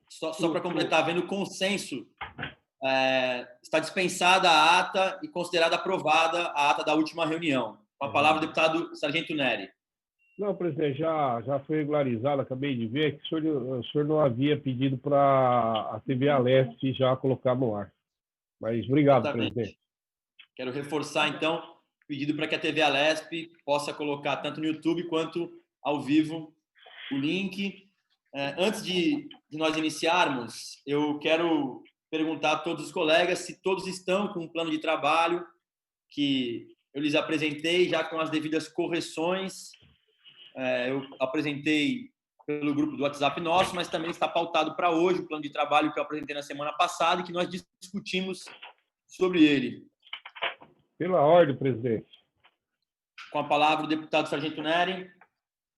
Só para completar, vendo consenso, está dispensada a ata e considerada aprovada a ata da última reunião. Com a palavra, o deputado Sargento Neri. Não, presidente, já foi regularizado, acabei de ver que o senhor não havia pedido para a TV Aleste já colocar no ar. Mas obrigado, Exatamente. Presidente. Quero reforçar, então, o pedido para que a TV Alesp possa colocar tanto no YouTube quanto ao vivo o link. Antes de nós iniciarmos, eu quero perguntar a todos os colegas se todos estão com um plano de trabalho que eu lhes apresentei, já com as devidas correções. Eu apresentei pelo grupo do WhatsApp nosso, mas também está pautado para hoje o plano de trabalho que eu apresentei na semana passada e que nós discutimos sobre ele. Pela ordem, presidente. Com a palavra, o deputado Sargento Neri.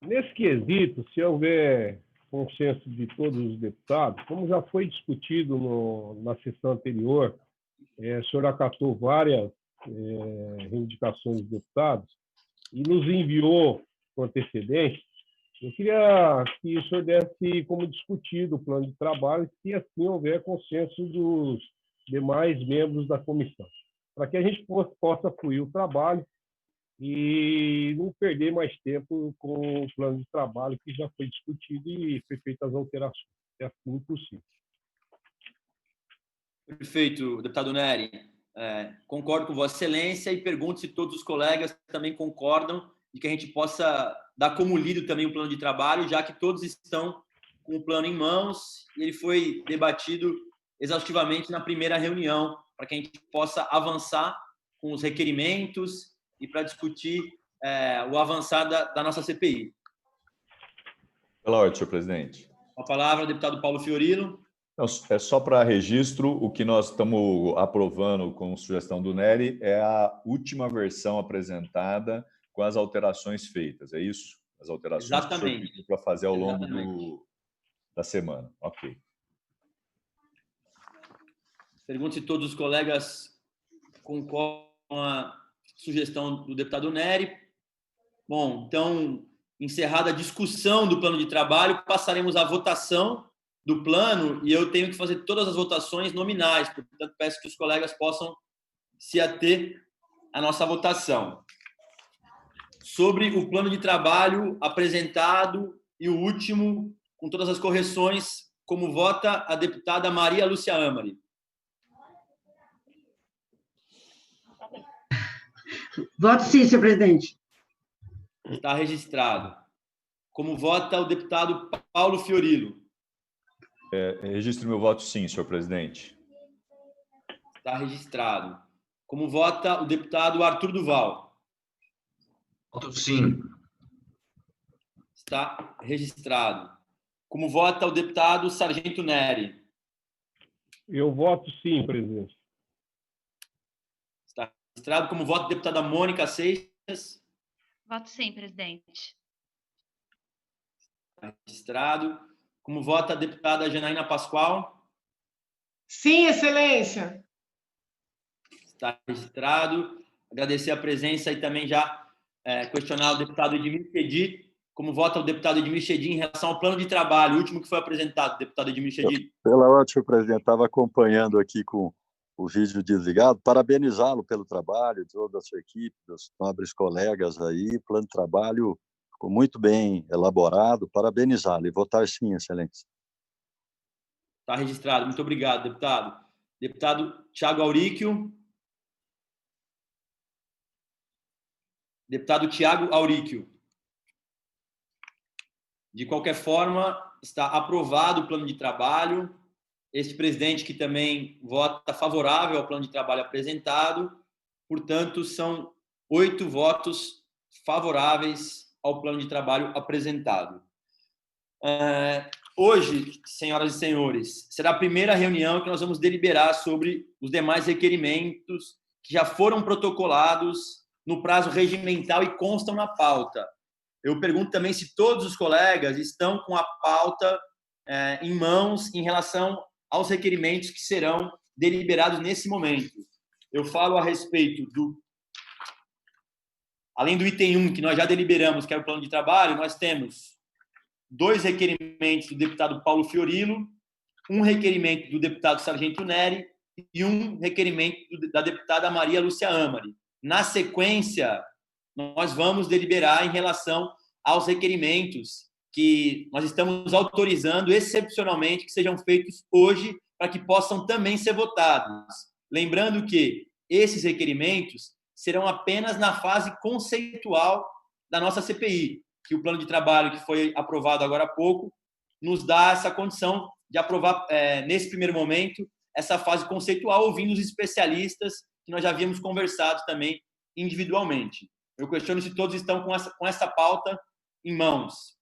Nesse quesito, se houver consenso de todos os deputados, como já foi discutido na sessão anterior, o senhor acatou várias reivindicações dos deputados e nos enviou com antecedência. Eu queria que o senhor desse como discutido o plano de trabalho, se assim houver consenso dos demais membros da comissão, para que a gente possa fluir o trabalho e não perder mais tempo com o plano de trabalho que já foi discutido e foi feitas as alterações. É assim possível. Perfeito, deputado Neri. Concordo com Vossa Excelência e pergunto se todos os colegas também concordam de que a gente possa dar como lido também o plano de trabalho, já que todos estão com o plano em mãos e ele foi debatido exaustivamente na primeira reunião, para que a gente possa avançar com os requerimentos e para discutir o avançar da nossa CPI. Pela ordem, senhor presidente. Com a palavra, o deputado Paulo Fiorilo. Não, é só para registro, o que nós estamos aprovando com sugestão do Neri é a última versão apresentada com as alterações feitas, é isso? As alterações Exatamente. que o senhor pediu para fazer ao longo da semana. Ok. Pergunto se todos os colegas concordam com a sugestão do deputado Neri. Bom, então, encerrada a discussão do plano de trabalho, passaremos à votação do plano e eu tenho que fazer todas as votações nominais, portanto, peço que os colegas possam se ater à nossa votação. Sobre o plano de trabalho apresentado e o último, com todas as correções, como vota a deputada Maria Lúcia Amari. Voto sim, senhor presidente. Está registrado. Como vota o deputado Paulo Fiorilo. Registre meu voto sim, senhor presidente. Está registrado. Como vota o deputado Arthur Duval. Voto sim. Está registrado. Como vota o deputado Sargento Neri. Eu voto sim, presidente. Está registrado. Como vota a deputada Mônica Seixas. Voto sim, presidente. Está registrado. Como vota a deputada Janaína Pascoal. Sim, excelência. Está registrado. Agradecer a presença e também já questionar o deputado Edmir Chedid. Como vota o deputado Edmir Chedid em relação ao plano de trabalho, o último que foi apresentado, deputado Edmir Chedid. Pela ordem, senhor presidente, estava acompanhando aqui com o vídeo desligado, parabenizá-lo pelo trabalho, de toda a sua equipe, dos nobres colegas aí, o plano de trabalho ficou muito bem elaborado, parabenizá-lo e votar sim, excelência. Está registrado, muito obrigado, deputado. Deputado Tiago Auríquio. Deputado Tiago Auríquio. De qualquer forma, está aprovado o plano de trabalho. Este presidente que também vota favorável ao plano de trabalho apresentado. Portanto, são 8 votos favoráveis ao plano de trabalho apresentado. Hoje, senhoras e senhores, será a primeira reunião que nós vamos deliberar sobre os demais requerimentos que já foram protocolados no prazo regimental e constam na pauta. Eu pergunto também se todos os colegas estão com a pauta em mãos em relação aos requerimentos que serão deliberados nesse momento. Eu falo a respeito além do item 1, que nós já deliberamos, que é o plano de trabalho, nós temos 2 requerimentos do deputado Paulo Fiorilo, 1 requerimento do deputado Sargento Neri e 1 requerimento da deputada Maria Lúcia Amari. Na sequência, nós vamos deliberar em relação aos requerimentos que nós estamos autorizando excepcionalmente que sejam feitos hoje para que possam também ser votados. Lembrando que esses requerimentos serão apenas na fase conceitual da nossa CPI, que o plano de trabalho que foi aprovado agora há pouco nos dá essa condição de aprovar, nesse primeiro momento, essa fase conceitual, ouvindo os especialistas que nós já havíamos conversado também individualmente. Eu questiono se todos estão com essa pauta em mãos.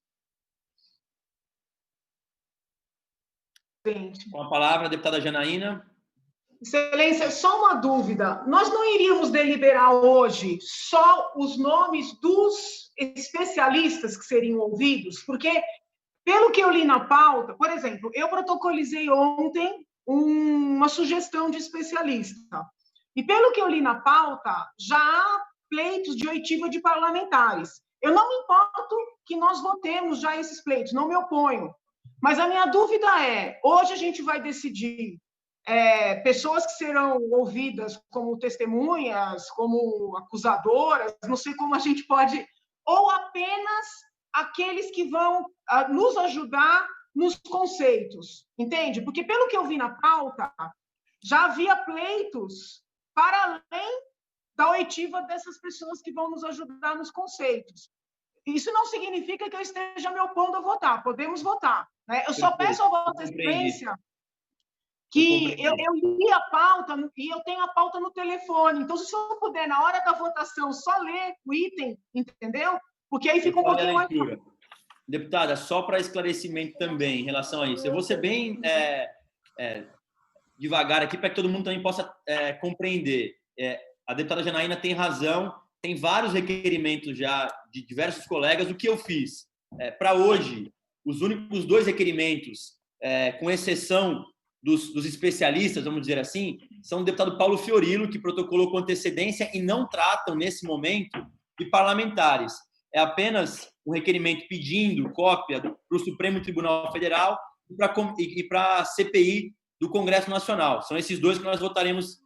Com a palavra, a deputada Janaína. Excelência, só uma dúvida. Nós não iríamos deliberar hoje só os nomes dos especialistas que seriam ouvidos? Porque, pelo que eu li na pauta, por exemplo, eu protocolizei ontem uma sugestão de especialista. E, pelo que eu li na pauta, já há pleitos de oitiva de parlamentares. Eu não me importo que nós votemos já esses pleitos, não me oponho. Mas a minha dúvida é, hoje a gente vai decidir pessoas que serão ouvidas como testemunhas, como acusadoras, não sei como a gente pode, ou apenas aqueles que vão nos ajudar nos conceitos, entende? Porque, pelo que eu vi na pauta, já havia pleitos para além da oitiva dessas pessoas que vão nos ajudar nos conceitos. Isso não significa que eu esteja me opondo a votar, podemos votar, né? Eu só peço a Vossa Excelência que eu li a pauta e eu tenho a pauta no telefone. Então, se o senhor puder, na hora da votação, só ler o item, entendeu? Porque aí fica um pouquinho mais... Deputada, só para esclarecimento também em relação a isso. Eu vou ser bem devagar aqui para que todo mundo também possa compreender. A deputada Janaína tem razão, tem vários requerimentos já de diversos colegas. O que eu fiz? Para hoje, os únicos 2 requerimentos, com exceção dos especialistas, vamos dizer assim, são o deputado Paulo Fiorilo, que protocolou com antecedência e não tratam, nesse momento, de parlamentares. É apenas um requerimento pedindo cópia para o Supremo Tribunal Federal e para a CPI do Congresso Nacional. São esses 2 que nós votaremos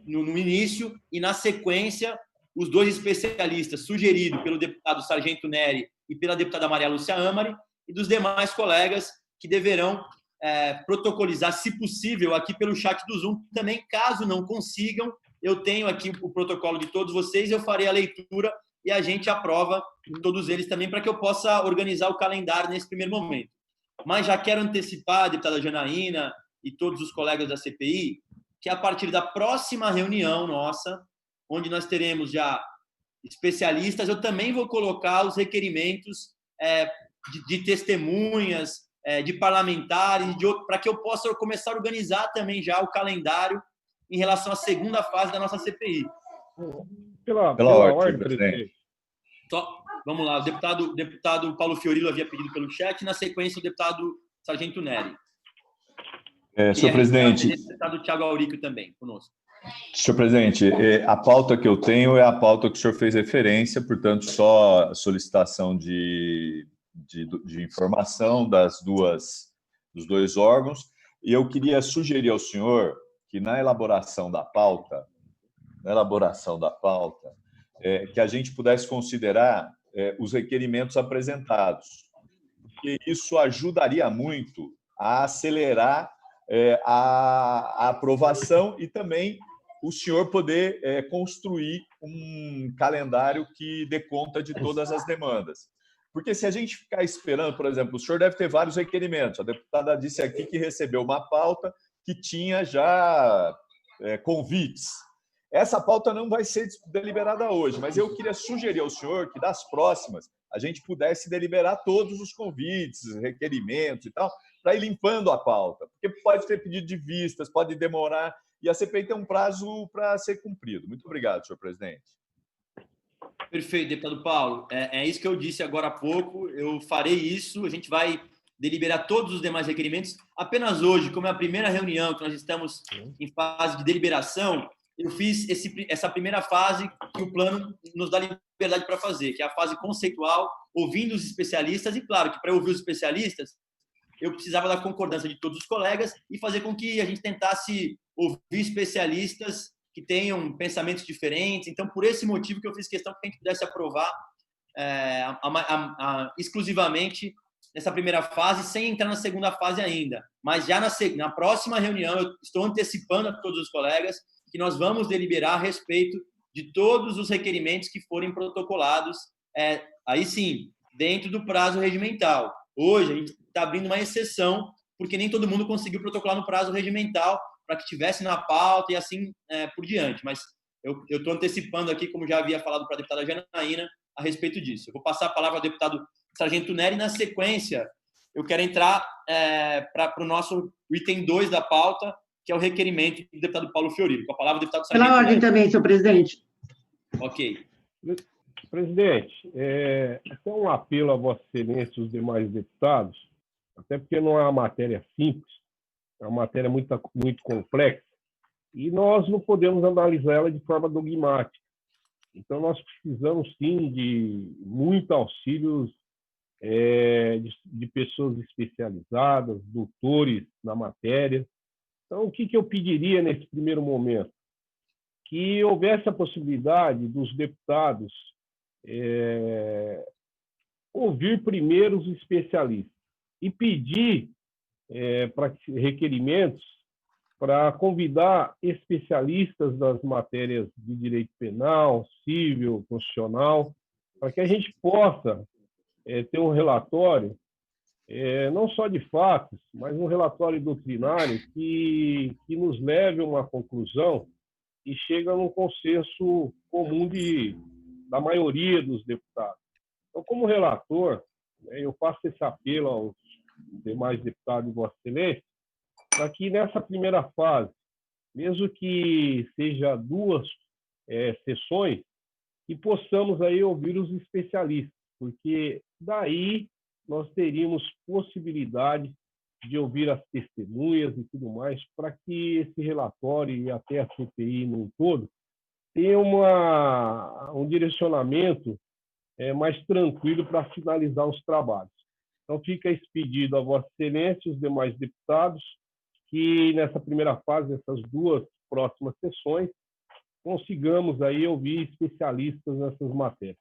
no início e, na sequência, os 2 especialistas sugeridos pelo deputado Sargento Neri e pela deputada Maria Lúcia Amari e dos demais colegas que deverão protocolizar, se possível, aqui pelo chat do Zoom. Também, caso não consigam, eu tenho aqui o protocolo de todos vocês, eu farei a leitura e a gente aprova todos eles também para que eu possa organizar o calendário nesse primeiro momento. Mas já quero antecipar, a deputada Janaína e todos os colegas da CPI, que a partir da próxima reunião nossa, onde nós teremos já especialistas, eu também vou colocar os requerimentos de testemunhas, de parlamentares, para que eu possa começar a organizar também já o calendário em relação à segunda fase da nossa CPI. Pela ordem, presidente. Vamos lá, o deputado Paulo Fiorilo havia pedido pelo chat, na sequência o deputado Sargento Neri. Senhor presidente. O deputado Thiago Aurico também, conosco. Senhor presidente, a pauta que eu tenho é a pauta que o senhor fez referência, portanto, só solicitação de informação dos 2 órgãos, e eu queria sugerir ao senhor que na elaboração da pauta, que a gente pudesse considerar os requerimentos apresentados, porque isso ajudaria muito a acelerar a aprovação e também o senhor poder construir um calendário que dê conta de todas as demandas. Porque se a gente ficar esperando, por exemplo, o senhor deve ter vários requerimentos. A deputada disse aqui que recebeu uma pauta que tinha já convites. Essa pauta não vai ser deliberada hoje, mas eu queria sugerir ao senhor que das próximas a gente pudesse deliberar todos os convites, requerimentos e tal, para ir limpando a pauta. Porque pode ter pedido de vistas, pode demorar, e a CPI tem um prazo para ser cumprido. Muito obrigado, senhor presidente. Perfeito, deputado Paulo. É isso que eu disse agora há pouco. Eu farei isso. A gente vai deliberar todos os demais requerimentos. Apenas hoje, como é a primeira reunião que nós estamos em fase de deliberação, eu fiz essa primeira fase que o plano nos dá liberdade para fazer, que é a fase conceitual, ouvindo os especialistas, e claro que para ouvir os especialistas, eu precisava da concordância de todos os colegas e fazer com que a gente tentasse ouvir especialistas que tenham pensamentos diferentes. Então, por esse motivo que eu fiz questão que a gente pudesse aprovar exclusivamente nessa primeira fase, sem entrar na segunda fase ainda. Mas já na próxima reunião, eu estou antecipando a todos os colegas que nós vamos deliberar a respeito de todos os requerimentos que forem protocolados, aí sim, dentro do prazo regimental. Hoje, a gente está abrindo uma exceção, porque nem todo mundo conseguiu protocolar no prazo regimental para que estivesse na pauta e assim por diante. Mas eu estou antecipando aqui, como já havia falado para a deputada Janaína, a respeito disso. Eu vou passar a palavra ao deputado Sargento Nery e, na sequência, eu quero entrar para o nosso item 2 da pauta, que é o requerimento do deputado Paulo Fiorilo. Com a palavra, deputado Sargento Pela ordem Nery. também, senhor presidente. Ok. Presidente, até um apelo a Vossa Excelência e os demais deputados, até porque não é uma matéria simples, é uma matéria muito complexa, e nós não podemos analisar ela de forma dogmática. Então, nós precisamos, sim, de muito auxílio de pessoas especializadas, doutores na matéria. Então, o que eu pediria nesse primeiro momento? Que houvesse a possibilidade dos deputados ouvir primeiro os especialistas e pedir para requerimentos para convidar especialistas das matérias de direito penal, civil, constitucional, para que a gente possa ter um relatório, não só de fatos, mas um relatório doutrinário que nos leve a uma conclusão e chega num consenso comum da maioria dos deputados. Então, como relator, eu faço esse apelo aos demais deputados de Vossa Excelência, para que nessa primeira fase, mesmo que seja 2 sessões, que possamos aí ouvir os especialistas, porque daí nós teríamos possibilidade de ouvir as testemunhas e tudo mais, para que esse relatório e até a CPI no todo tenha um direcionamento mais tranquilo para finalizar os trabalhos. Então, fica esse pedido a Vossa Excelência e os demais deputados, que nessa primeira fase, essas 2 próximas sessões, consigamos aí ouvir especialistas nessas matérias.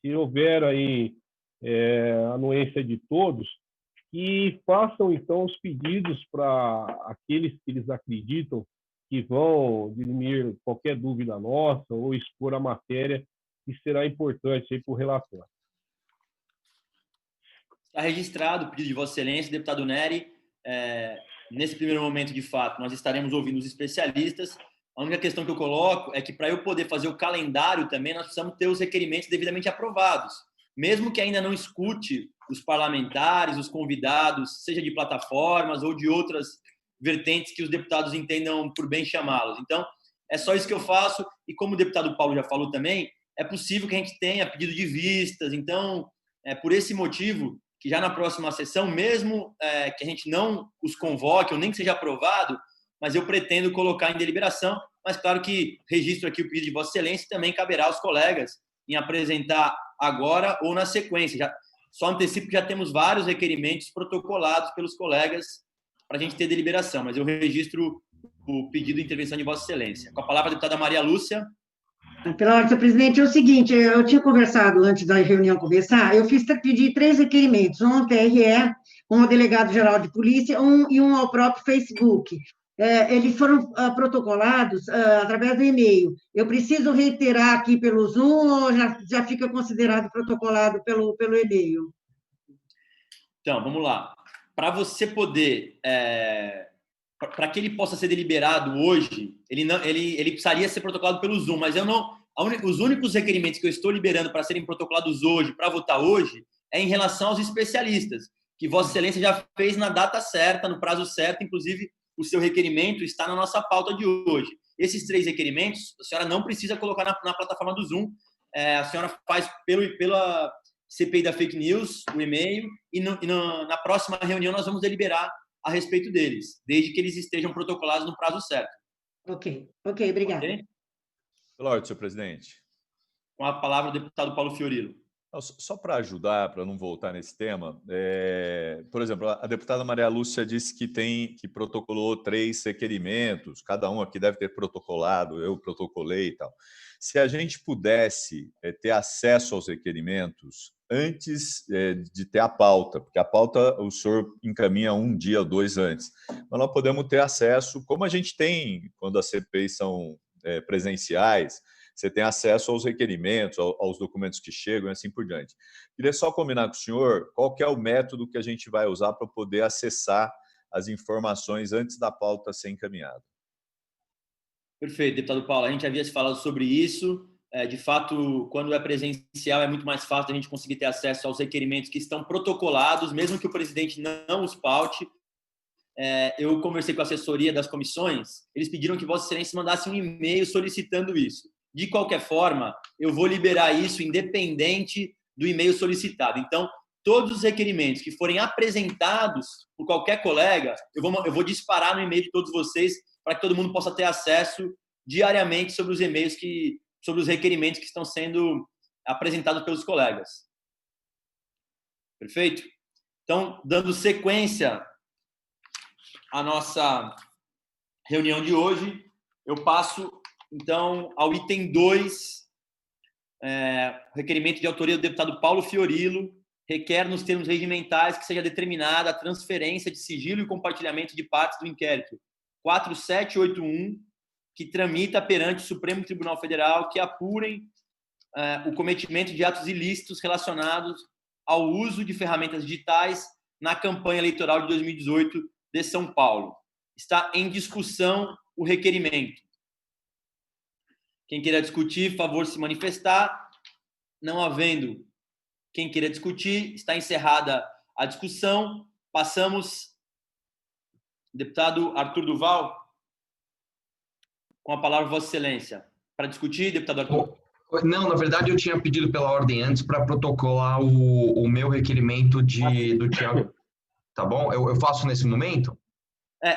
Se houver aí anuência de todos, que façam, então, os pedidos para aqueles que eles acreditam que vão dirimir qualquer dúvida nossa ou expor a matéria que será importante aí para o relatório. Está registrado o pedido de Vossa Excelência, deputado Nery. Nesse primeiro momento, de fato, nós estaremos ouvindo os especialistas. A única questão que eu coloco é que, para eu poder fazer o calendário também, nós precisamos ter os requerimentos devidamente aprovados. Mesmo que ainda não escute os parlamentares, os convidados, seja de plataformas ou de outras vertentes que os deputados entendam por bem chamá-los. Então, é só isso que eu faço. E como o deputado Paulo já falou também, é possível que a gente tenha pedido de vistas. Então, por esse motivo, que já na próxima sessão, mesmo que a gente não os convoque ou nem que seja aprovado, mas eu pretendo colocar em deliberação. Mas claro que registro aqui o pedido de Vossa Excelência e também caberá aos colegas em apresentar agora ou na sequência. Só antecipo que já temos vários requerimentos protocolados pelos colegas para a gente ter deliberação, mas eu registro o pedido de intervenção de Vossa Excelência. Com a palavra a deputada Maria Lúcia. Pela ordem, senhor presidente, é o seguinte, eu tinha conversado antes da reunião começar, eu pedi 3 requerimentos, um ao TRE, um ao delegado-geral de polícia e um ao próprio Facebook. Eles foram protocolados através do e-mail. Eu preciso reiterar aqui pelo Zoom ou já fica considerado protocolado pelo e-mail? Então, vamos lá. Para você poder... para que ele possa ser deliberado hoje, ele precisaria ser protocolado pelo Zoom, mas os únicos requerimentos que eu estou liberando para serem protocolados hoje, para votar hoje, é em relação aos especialistas, que Vossa Excelência já fez na data certa, no prazo certo, inclusive o seu requerimento está na nossa pauta de hoje. Esses 3 requerimentos, a senhora não precisa colocar na plataforma do Zoom, a senhora faz pela CPI da Fake News, o e-mail, e na próxima reunião nós vamos deliberar a respeito deles, desde que eles estejam protocolados no prazo certo. Ok, obrigada. Okay? Pela ordem, senhor presidente. Com a palavra o deputado Paulo Fiorilo. Só para ajudar, para não voltar nesse tema, por exemplo, a deputada Maria Lúcia disse que protocolou 3 requerimentos, cada um aqui deve ter protocolado, eu protocolei e tal. Se a gente pudesse ter acesso aos requerimentos antes de ter a pauta, porque a pauta o senhor encaminha 1 dia ou 2 antes, mas nós podemos ter acesso, como a gente tem quando as CPIs são presenciais, você tem acesso aos requerimentos, aos documentos que chegam e assim por diante. Queria só combinar com o senhor qual que é o método que a gente vai usar para poder acessar as informações antes da pauta ser encaminhada. Perfeito, deputado Paulo. A gente havia se falado sobre isso. De fato, quando é presencial, é muito mais fácil a gente conseguir ter acesso aos requerimentos que estão protocolados, mesmo que o presidente não os paute. Eu conversei com a assessoria das comissões, eles pediram que Vossa Excelência mandasse um e-mail solicitando isso. De qualquer forma, eu vou liberar isso independente do e-mail solicitado. Então, todos os requerimentos que forem apresentados por qualquer colega, eu vou disparar no e-mail de todos vocês para que todo mundo possa ter acesso diariamente sobre os e-mails sobre os requerimentos que estão sendo apresentados pelos colegas. Perfeito? Então, dando sequência à nossa reunião de hoje, eu passo então ao item 2, requerimento de autoria do deputado Paulo Fiorilo, requer nos termos regimentais que seja determinada a transferência de sigilo e compartilhamento de partes do inquérito 4781, que tramita perante o Supremo Tribunal Federal, que apurem o cometimento de atos ilícitos relacionados ao uso de ferramentas digitais na campanha eleitoral de 2018 de São Paulo. Está em discussão o requerimento. Quem queira discutir, por favor, se manifestar. Não havendo quem queira discutir, está encerrada a discussão. Passamos. Deputado Arthur Duval, com a palavra, Vossa Excelência. Para discutir, deputado Arthur. Não, na verdade, eu tinha pedido pela ordem antes para protocolar o meu requerimento do Thiago. Tá bom? Eu faço nesse momento?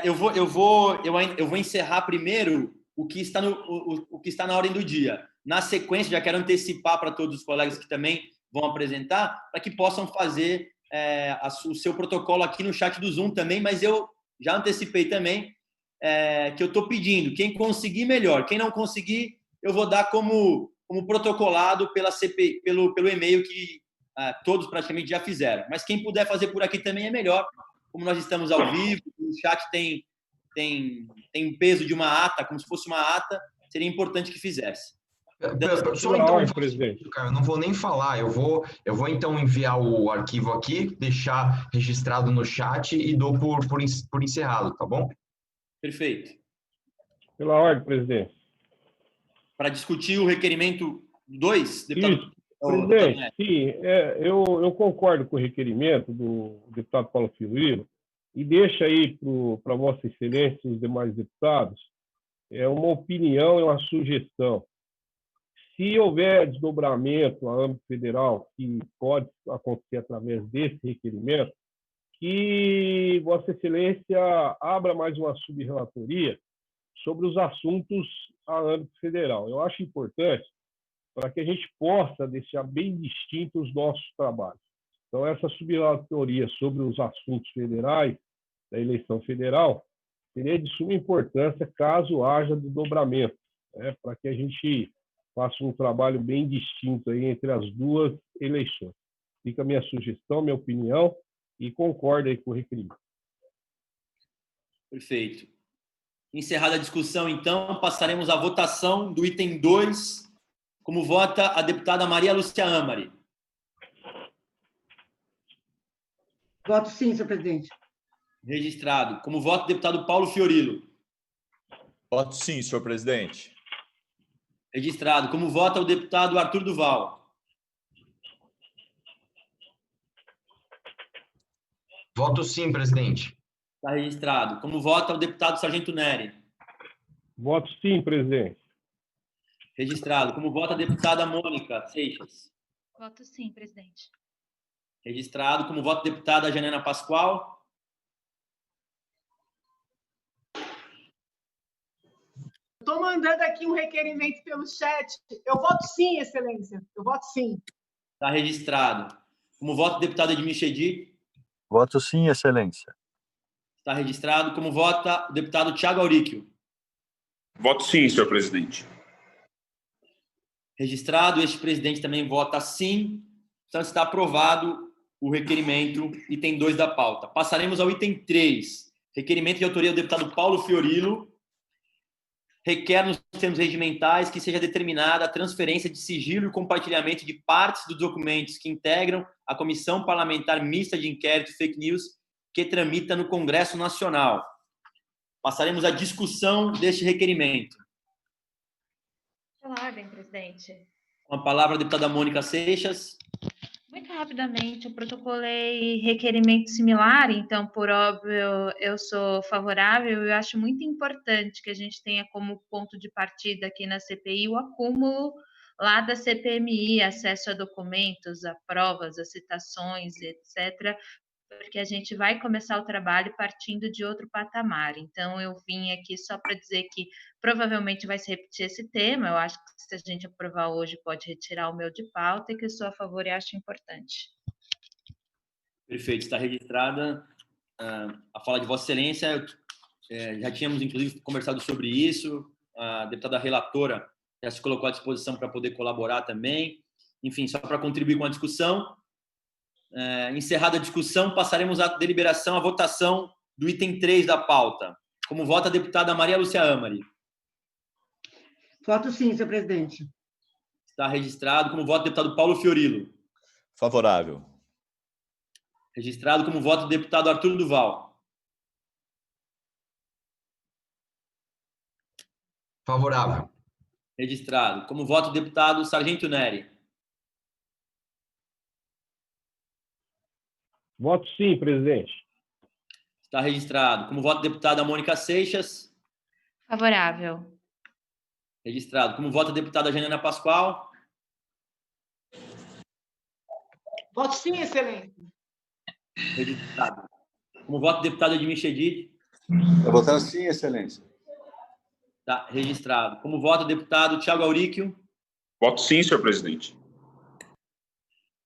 Eu vou encerrar primeiro o que está na ordem do dia. Na sequência, já quero antecipar para todos os colegas que também vão apresentar, para que possam fazer o seu protocolo aqui no chat do Zoom também, mas eu já antecipei também que eu estou pedindo. Quem conseguir, melhor. Quem não conseguir, eu vou dar como protocolado pela CPI, pelo e-mail que todos praticamente já fizeram. Mas quem puder fazer por aqui também é melhor. Como nós estamos ao vivo, o chat tem peso de uma ata, como se fosse uma ata, seria importante que fizesse. Só então, eu não vou nem falar, eu vou então enviar o arquivo aqui, deixar registrado no chat e dou por encerrado, tá bom? Perfeito. Pela ordem, presidente. Para discutir o requerimento 2, deputado. Presidente, sim, eu concordo com o requerimento do deputado Paulo Fiorilo e deixa aí para Vossa Excelência e os demais deputados uma opinião e uma sugestão. Se houver desdobramento a âmbito federal, que pode acontecer através desse requerimento, que Vossa Excelência abra mais uma subrelatoria sobre os assuntos a âmbito federal. Eu acho importante para que a gente possa deixar bem distintos os nossos trabalhos. Então, essa subrelatoria sobre os assuntos federais da eleição federal seria de suma importância caso haja desdobramento, para que a gente faça um trabalho bem distinto aí entre as duas eleições. Fica a minha sugestão, minha opinião, e concordo aí com o requerimento. Perfeito. Encerrada a discussão, então, passaremos à votação do item 2, como vota a deputada Maria Lúcia Amari. Voto sim, senhor presidente. Registrado. Como vota o deputado Paulo Fiorilo. Voto sim, senhor presidente. Registrado. Como vota o deputado Arthur Duval. Voto sim, presidente. Está registrado. Como vota o deputado Sargento Neri. Voto sim, presidente. Registrado. Como vota a deputada Mônica Seixas. Voto sim, presidente. Registrado. Como vota a deputada Janena Pascoal. estou mandando aqui um requerimento pelo chat. Eu voto sim, Excelência. Eu voto sim. Está registrado. Como voto o deputado Edmir Chedid. Voto sim, Excelência. Está registrado. Como vota o deputado Thiago Auríquio. Voto sim, senhor presidente. Registrado. Este presidente também vota sim. Então, está aprovado o requerimento, item 2 da pauta. Passaremos ao item 3. Requerimento de autoria do deputado Paulo Fiorilo. Requer nos termos regimentais que seja determinada a transferência de sigilo e compartilhamento de partes dos documentos que integram a Comissão Parlamentar Mista de Inquérito Fake News que tramita no Congresso Nacional. Passaremos à discussão deste requerimento. Pela ordem, presidente. Com a palavra a deputada Mônica Seixas. Muito rapidamente, eu protocolei requerimento similar, então, por óbvio, eu sou favorável e eu acho muito importante que a gente tenha como ponto de partida aqui na CPI o acúmulo lá da CPMI, acesso a documentos, a provas, a citações, etc., porque a gente vai começar o trabalho partindo de outro patamar. Então, eu vim aqui só para dizer que provavelmente vai se repetir esse tema. Eu acho que se a gente aprovar hoje, pode retirar o meu de pauta e que eu sou a favor e acho importante. Perfeito, está registrada a fala de Vossa Excelência. Já tínhamos, inclusive, conversado sobre isso. A deputada relatora já se colocou à disposição para poder colaborar também. Enfim, só para contribuir com a discussão. Encerrada a discussão, passaremos à deliberação, à votação do item 3 da pauta. Como vota a deputada Maria Lúcia Amari? Voto sim, senhor presidente. Está registrado. Como vota o deputado Paulo Fiorilo? Favorável. Registrado. Como vota o deputado Arthur Duval? Favorável. Registrado. Como vota o deputado Sargento Neri? Voto sim, presidente. Está registrado. Como vota a deputada Mônica Seixas? Favorável. Registrado. Como vota a deputada Janina Pascoal? Voto sim, Excelência. Registrado. Como vota o deputado Edmir Chedid? Eu votar sim, Excelência. Está registrado. Como vota o deputado Thiago Auríquio? Voto sim, senhor presidente.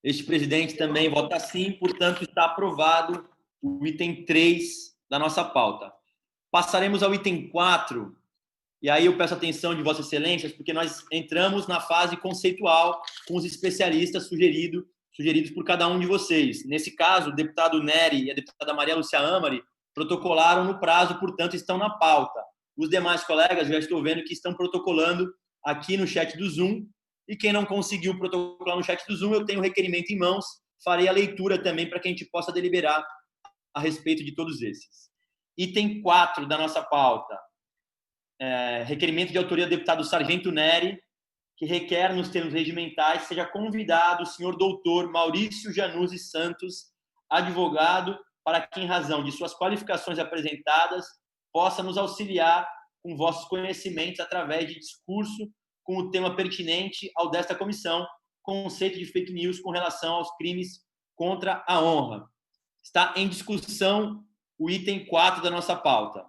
Este presidente também vota sim, portanto, está aprovado o item 3 da nossa pauta. Passaremos ao item 4, e aí eu peço atenção de Vossas Excelências, porque nós entramos na fase conceitual com os especialistas sugeridos por cada um de vocês. Nesse caso, o deputado Neri e a deputada Maria Lúcia Amari protocolaram no prazo, portanto, estão na pauta. Os demais colegas, já estou vendo que estão protocolando aqui no chat do Zoom, e quem não conseguiu protocolar no chat do Zoom, eu tenho o requerimento em mãos, farei a leitura também para que a gente possa deliberar a respeito de todos esses. Item 4 da nossa pauta. Requerimento de autoria do deputado Sargento Neri, que requer, nos termos regimentais, seja convidado o senhor doutor Maurício Januzzi Santos, advogado, para que, em razão de suas qualificações apresentadas, possa nos auxiliar com vossos conhecimentos através de discurso com o tema pertinente ao desta comissão, conceito de fake news com relação aos crimes contra a honra. Está em discussão o item 4 da nossa pauta.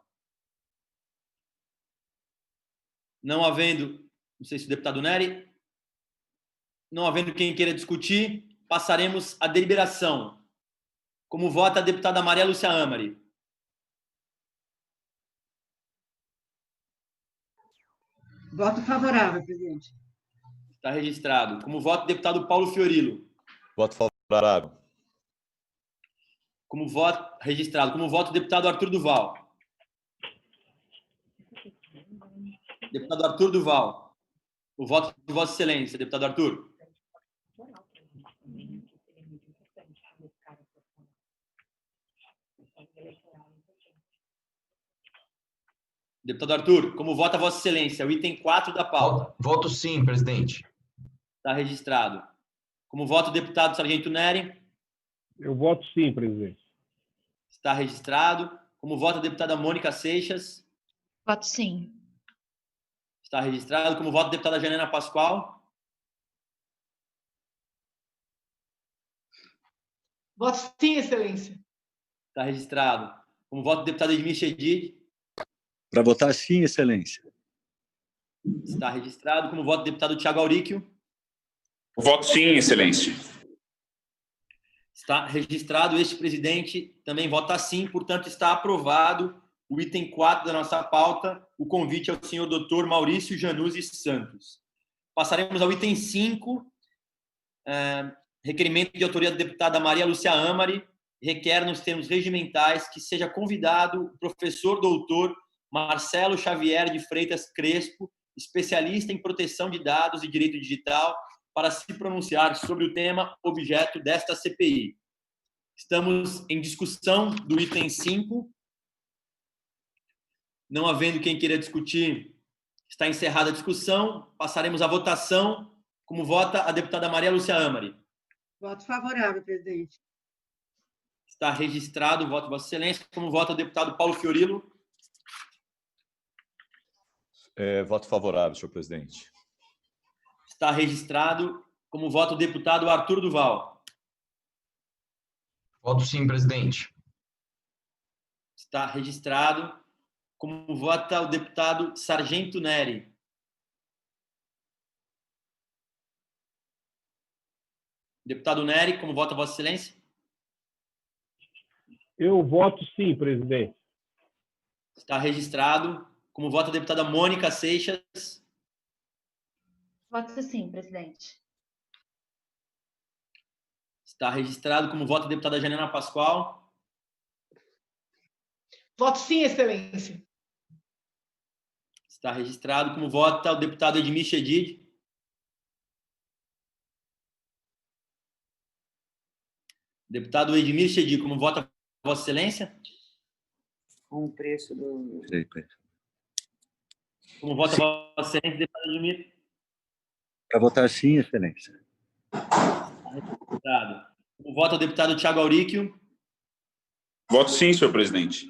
Não havendo, não sei se o deputado Neri, não havendo quem queira discutir, passaremos à deliberação. Como vota a deputada Maria Lúcia Amari? Voto favorável, presidente. Está registrado. Como vota o deputado Paulo Fiorilo? Voto favorável. Como voto registrado. Como vota o deputado Arthur Duval? Deputado Arthur Duval. O voto de Vossa Excelência, deputado Arthur. Deputado Arthur, como vota Vossa Excelência? O item 4 da pauta. Voto sim, presidente. Está registrado. Como vota o deputado Sargento Neri? Eu voto sim, presidente. Está registrado. Como vota a deputada Mônica Seixas? Voto sim. Está registrado. Como vota a deputada Janina Pascoal? Voto sim, Excelência. Está registrado. Como vota o deputado Edmir Chedid? Para votar sim, Excelência. Está registrado. Como voto, o deputado Thiago Auríquio. Voto sim, excelência. Está registrado. Este presidente também vota sim, portanto, está aprovado o item 4 da nossa pauta, o convite ao senhor doutor Maurício Januzzi Santos. Passaremos ao item 5, requerimento de autoria da deputada Maria Lúcia Amari, requer nos termos regimentais que seja convidado o professor doutor Marcelo Xavier de Freitas Crespo, especialista em proteção de dados e direito digital, para se pronunciar sobre o tema objeto desta CPI. Estamos em discussão do item 5. Não havendo quem queira discutir, está encerrada a discussão. Passaremos à votação. Como vota a deputada Maria Lúcia Amari? Voto favorável, presidente. Está registrado o voto de Vossa Excelência. Como vota o deputado Paulo Fiorilo? Voto favorável, senhor presidente. Está registrado. Como vota o deputado Arthur Duval? Voto sim, presidente. Está registrado. Como vota o deputado Sargento Neri? Deputado Neri, como vota Vossa Excelência? Eu voto sim, presidente. Está registrado. Como vota a deputada Mônica Seixas? Voto sim, presidente. Está registrado. Como vota a deputada Janina Pascoal? Voto sim, excelência. Está registrado. Como vota o deputado Edmir Chedid? Deputado Edmir Chedid, como vota Vossa Excelência? Com o preço do... Como vota Vossa Excelência, deputado Edmir? Para votar sim, excelência. Deputado. Como vota o deputado Thiago Auríquio? Voto sim, senhor presidente.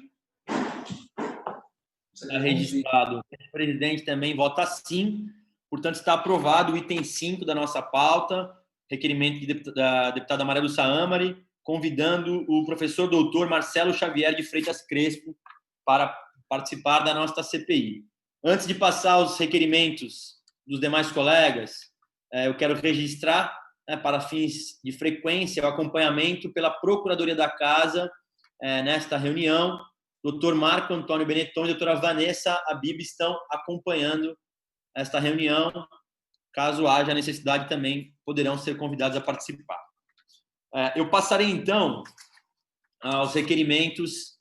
Está registrado. O presidente também vota sim. Portanto, está aprovado o item 5 da nossa pauta, requerimento da deputada Maria Lúcia Amari, convidando o professor doutor Marcelo Xavier de Freitas Crespo para participar da nossa CPI. Antes de passar os requerimentos dos demais colegas, eu quero registrar, para fins de frequência, o acompanhamento pela Procuradoria da Casa nesta reunião. Dr. Marco Antônio Benetton e doutora Vanessa Abib estão acompanhando esta reunião. Caso haja necessidade, também poderão ser convidados a participar. Eu passarei, então, aos requerimentos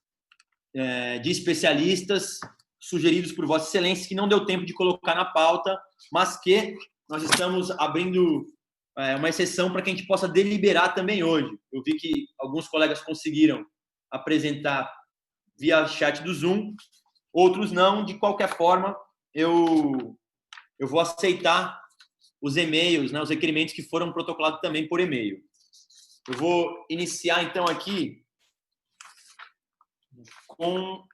de especialistas sugeridos por Vossa Excelência, que não deu tempo de colocar na pauta, mas que nós estamos abrindo uma exceção para que a gente possa deliberar também hoje. Eu vi que alguns colegas conseguiram apresentar via chat do Zoom, outros não. De qualquer forma, eu vou aceitar os e-mails, os requerimentos que foram protocolados também por e-mail. Eu vou iniciar, então, aqui com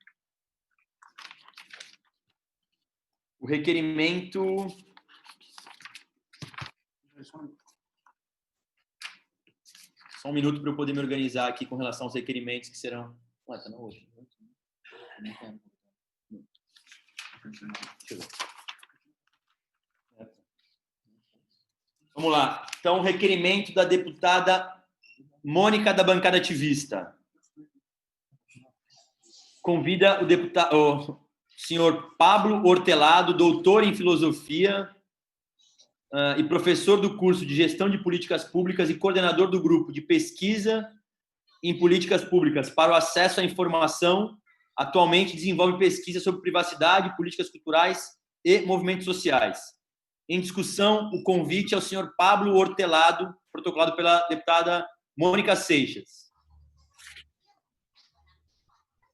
o requerimento... Só um minuto para eu poder me organizar aqui com relação aos requerimentos que serão... Tá não hoje. Vamos lá. Então, requerimento da deputada Mônica, da bancada ativista. Convida o senhor Pablo Hortelado, doutor em filosofia e professor do curso de Gestão de Políticas Públicas e coordenador do grupo de pesquisa em políticas públicas para o acesso à informação. Atualmente desenvolve pesquisa sobre privacidade, políticas culturais e movimentos sociais. Em discussão, o convite ao senhor Pablo Hortelado, protocolado pela deputada Mônica Seixas.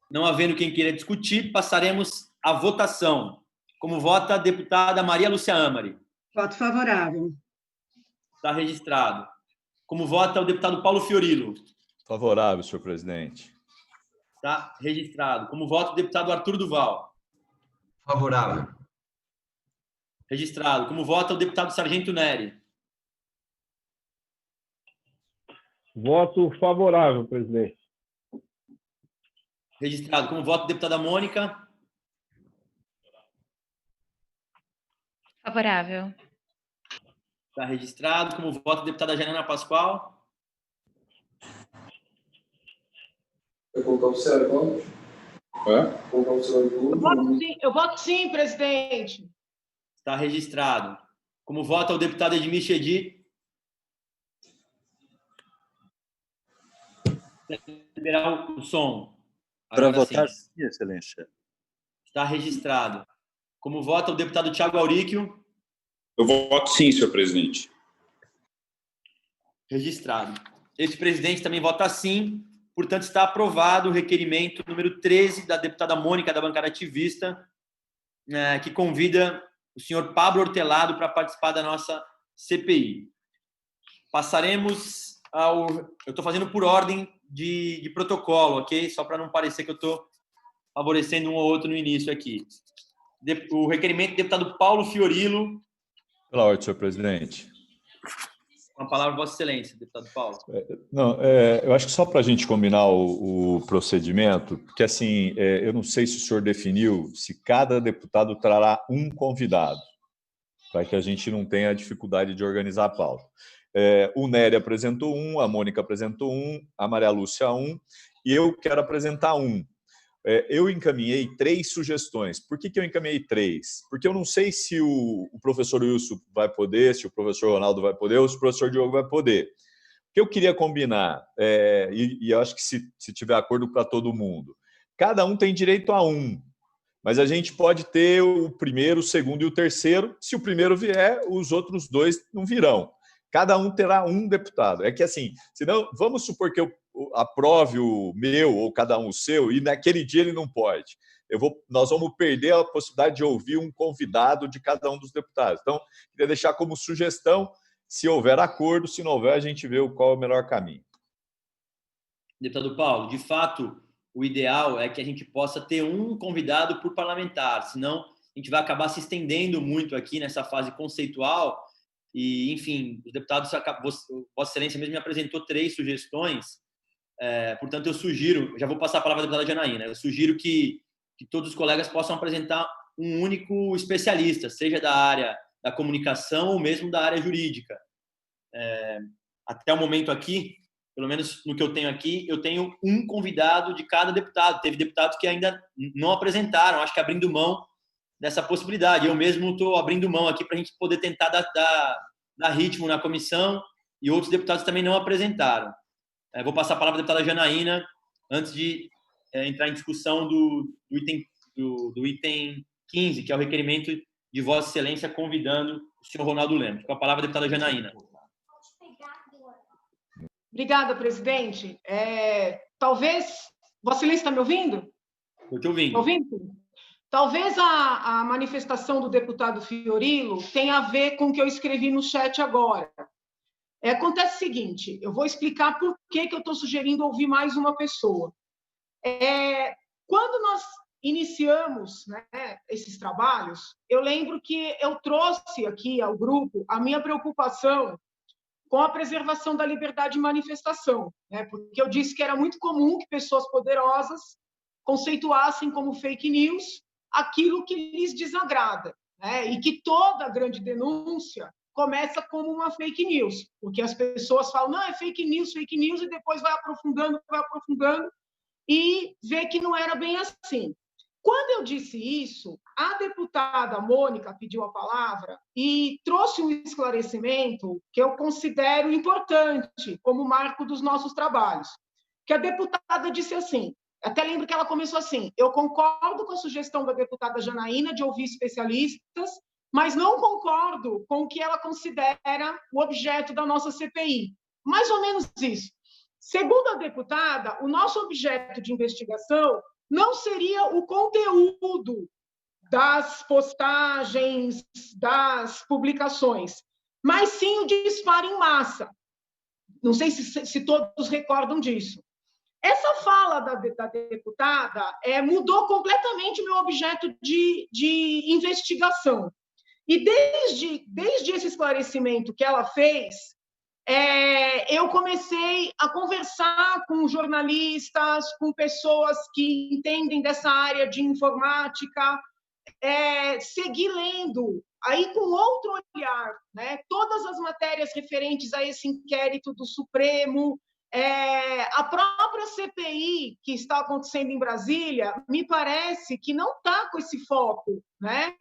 Não havendo quem queira discutir, passaremos à votação. Como vota a deputada Maria Lúcia Amari? Voto favorável. Está registrado. Como vota o deputado Paulo Fiorilo? Favorável, senhor presidente. Está registrado. Como vota o deputado Arthur Duval? Favorável. Registrado. Como vota o deputado Sargento Neri? Voto favorável, presidente. Registrado. Como vota a deputada Mônica? Favorável. Está registrado. Como voto, a deputada Janaína Pascoal. Eu voto sim, presidente. Está registrado. Como vota o deputado Edmir Chedi. Liberar o som. Para votar sim, Excelência. Está registrado. Como vota o deputado Thiago Auríquio. Eu voto sim, senhor presidente. Registrado. Esse presidente também vota sim. Portanto, está aprovado o requerimento número 13 da deputada Mônica, da bancada ativista, que convida o senhor Pablo Hortelado para participar da nossa CPI. Passaremos ao... Eu estou fazendo por ordem de protocolo, ok? Só para não parecer que eu estou favorecendo um ou outro no início aqui. O requerimento do deputado Paulo Fiorilo. Pela ordem, senhor presidente. Com a palavra, Vossa Excelência, deputado Paulo. Eu acho que só para a gente combinar o procedimento, porque assim, eu não sei se o senhor definiu se cada deputado trará um convidado, para que a gente não tenha dificuldade de organizar a pauta. O Nery apresentou um, a Mônica apresentou um, a Maria Lúcia um, e eu quero apresentar um. Eu encaminhei 3 sugestões. Por que eu encaminhei 3? Porque eu não sei se o professor Wilson vai poder, se o professor Ronaldo vai poder, ou se o professor Diogo vai poder. O que eu queria combinar, e eu acho que se tiver acordo para todo mundo, cada um tem direito a um, mas a gente pode ter o primeiro, o segundo e o terceiro. Se o primeiro vier, os outros 2 não virão. Cada um terá um deputado. É que assim, senão, vamos supor que eu aprove o meu ou cada um o seu e naquele dia ele não pode. Nós vamos perder a possibilidade de ouvir um convidado de cada um dos deputados. Então, queria deixar como sugestão, se houver acordo, se não houver, a gente vê qual é o melhor caminho. Deputado Paulo, de fato, o ideal é que a gente possa ter um convidado por parlamentar, senão a gente vai acabar se estendendo muito aqui nessa fase conceitual e, enfim, os deputados, Vossa Excelência mesmo me apresentou 3 sugestões. Portanto, eu sugiro, já vou passar a palavra à deputada Janaína, eu sugiro que todos os colegas possam apresentar um único especialista, seja da área da comunicação ou mesmo da área jurídica. Até o momento aqui, pelo menos no que eu tenho aqui, eu tenho um convidado de cada deputado. Teve deputados que ainda não apresentaram, acho que abrindo mão dessa possibilidade. Eu mesmo estou abrindo mão aqui para a gente poder tentar dar ritmo na comissão e outros deputados também não apresentaram. Vou passar a palavra à deputada Janaína antes de entrar em discussão do item 15, que é o requerimento de Vossa Excelência convidando o senhor Ronaldo Lemos. Com a palavra, a deputada Janaína. Obrigada, presidente. Talvez... Vossa Excelência está me ouvindo? Estou te ouvindo. Está ouvindo? Talvez a manifestação do deputado Fiorilo tenha a ver com o que eu escrevi no chat agora. Acontece o seguinte, eu vou explicar por que eu estou sugerindo ouvir mais uma pessoa. Quando nós iniciamos, né, esses trabalhos, eu lembro que eu trouxe aqui ao grupo a minha preocupação com a preservação da liberdade de manifestação, né, porque eu disse que era muito comum que pessoas poderosas conceituassem como fake news aquilo que lhes desagrada, né, e que toda grande denúncia começa como uma fake news, porque as pessoas falam, não, é fake news, e depois vai aprofundando, e vê que não era bem assim. Quando eu disse isso, a deputada Mônica pediu a palavra e trouxe um esclarecimento que eu considero importante como marco dos nossos trabalhos, que a deputada disse assim, até lembro que ela começou assim, eu concordo com a sugestão da deputada Janaína de ouvir especialistas, mas não concordo com o que ela considera o objeto da nossa CPI. Mais ou menos isso. Segundo a deputada, o nosso objeto de investigação não seria o conteúdo das postagens, das publicações, mas sim o disparo em massa. Não sei se todos recordam disso. Essa fala da deputada mudou completamente o meu objeto de investigação. E desde esse esclarecimento que ela fez, eu comecei a conversar com jornalistas, com pessoas que entendem dessa área de informática, segui lendo aí com outro olhar, né? Todas as matérias referentes a esse inquérito do Supremo, a própria CPI que está acontecendo em Brasília, me parece que não está com esse foco, né?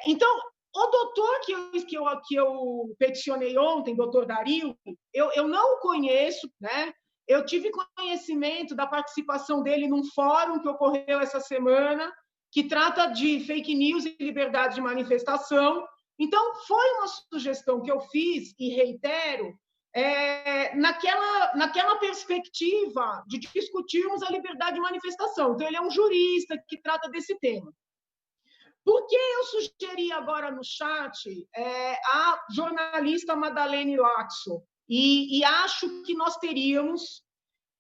Então, o doutor que eu peticionei ontem, doutor Dario, eu não o conheço, né? Eu tive conhecimento da participação dele num fórum que ocorreu essa semana, que trata de fake news e liberdade de manifestação. Então, foi uma sugestão que eu fiz e reitero, naquela perspectiva de discutirmos a liberdade de manifestação. Então, ele é um jurista que trata desse tema. Por que eu sugeri agora no chat a jornalista Madalene Laxo? E acho que nós teríamos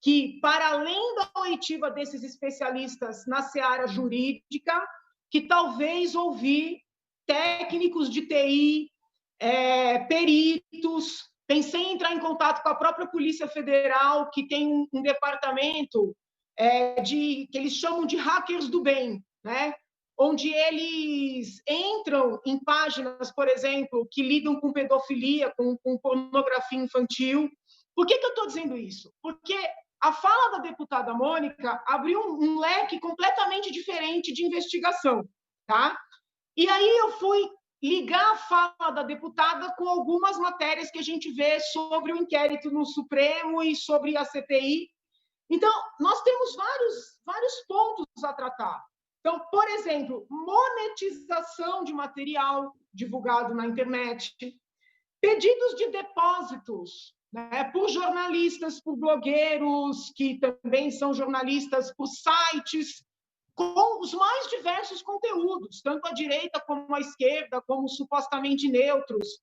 que, para além da oitiva desses especialistas na seara jurídica, que talvez ouvir técnicos de TI, peritos. Pensei em entrar em contato com a própria Polícia Federal, que tem um departamento que eles chamam de hackers do bem, né? Onde eles entram em páginas, por exemplo, que lidam com pedofilia, com pornografia infantil. Por que eu estou dizendo isso? Porque a fala da deputada Mônica abriu um leque completamente diferente de investigação, tá? E aí eu fui ligar a fala da deputada com algumas matérias que a gente vê sobre o inquérito no Supremo e sobre a CPI. Então, nós temos vários pontos a tratar. Então, por exemplo, monetização de material divulgado na internet, pedidos de depósitos, né, por jornalistas, por blogueiros, que também são jornalistas, por sites, com os mais diversos conteúdos, tanto à direita como à esquerda, como supostamente neutros.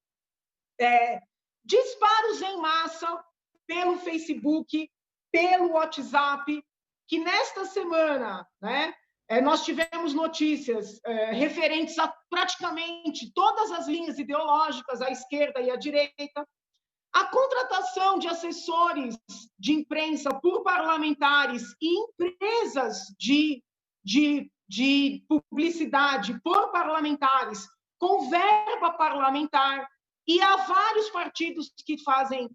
Disparos em massa pelo Facebook, pelo WhatsApp, que nesta semana, né, nós tivemos notícias referentes a praticamente todas as linhas ideológicas, à esquerda e à direita, a contratação de assessores de imprensa por parlamentares e empresas de publicidade por parlamentares, com verba parlamentar, e há vários partidos que fazem,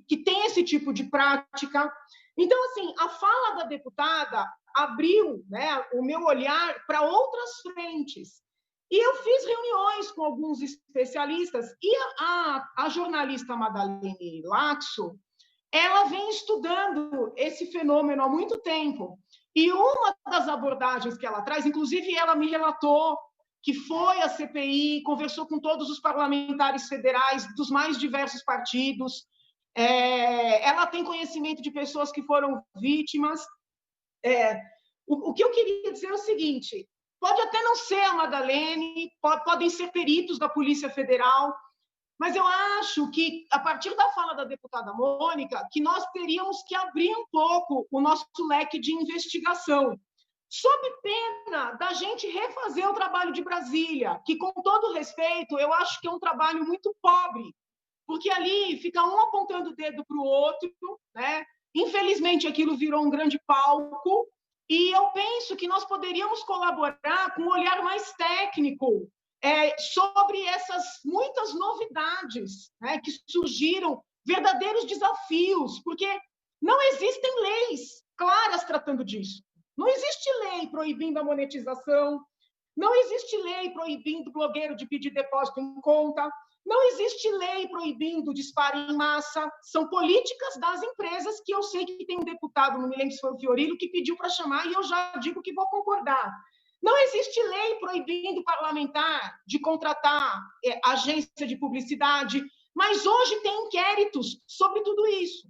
que têm esse tipo de prática. Então, assim, a fala da deputada abriu, né, o meu olhar para outras frentes. E eu fiz reuniões com alguns especialistas, e a jornalista Madalene Laxo, ela vem estudando esse fenômeno há muito tempo. E uma das abordagens que ela traz, inclusive ela me relatou que foi à CPI, conversou com todos os parlamentares federais dos mais diversos partidos, ela tem conhecimento de pessoas que foram vítimas. O que eu queria dizer é o seguinte: pode até não ser a Madalene, podem ser peritos da Polícia Federal, mas eu acho que, a partir da fala da deputada Mônica, que nós teríamos que abrir um pouco o nosso leque de investigação, sob pena da gente refazer o trabalho de Brasília, que, com todo respeito, eu acho que é um trabalho muito pobre, porque ali fica um apontando o dedo para o outro, né? Infelizmente, aquilo virou um grande palco, e eu penso que nós poderíamos colaborar com um olhar mais técnico sobre essas muitas novidades, né, que surgiram, verdadeiros desafios, porque não existem leis claras tratando disso. Não existe lei proibindo a monetização, não existe lei proibindo o blogueiro de pedir depósito em conta, não existe lei proibindo disparo em massa. São políticas das empresas, que eu sei que tem um deputado, não me lembro se foi o Fiorillo, que pediu para chamar, e eu já digo que vou concordar. Não existe lei proibindo o parlamentar de contratar agência de publicidade, mas hoje tem inquéritos sobre tudo isso.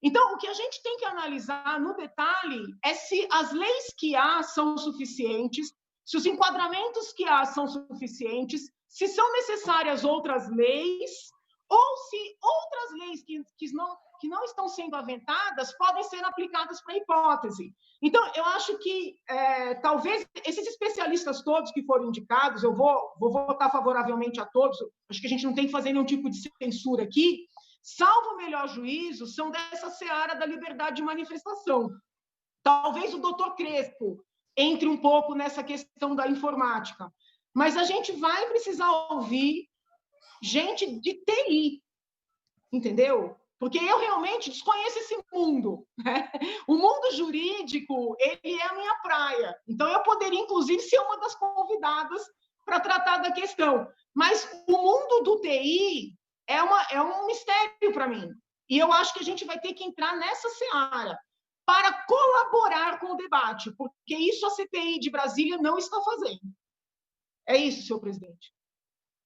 Então, o que a gente tem que analisar no detalhe é se as leis que há são suficientes, se os enquadramentos que há são suficientes, se são necessárias outras leis, ou se outras leis que não estão sendo aventadas podem ser aplicadas para a hipótese. Então, eu acho que talvez esses especialistas todos que foram indicados, eu vou votar favoravelmente a todos, acho que a gente não tem que fazer nenhum tipo de censura aqui, salvo o melhor juízo, são dessa seara da liberdade de manifestação. Talvez o doutor Crespo entre um pouco nessa questão da informática. mas a gente vai precisar ouvir gente de TI, entendeu? Porque eu realmente desconheço esse mundo, né? O mundo jurídico, ele é a minha praia. Então, eu poderia, inclusive, ser uma das convidadas para tratar da questão. Mas o mundo do TI é um mistério para mim. E eu acho que a gente vai ter que entrar nessa seara para colaborar com o debate, porque isso a CPI de Brasília não está fazendo. É isso, senhor presidente.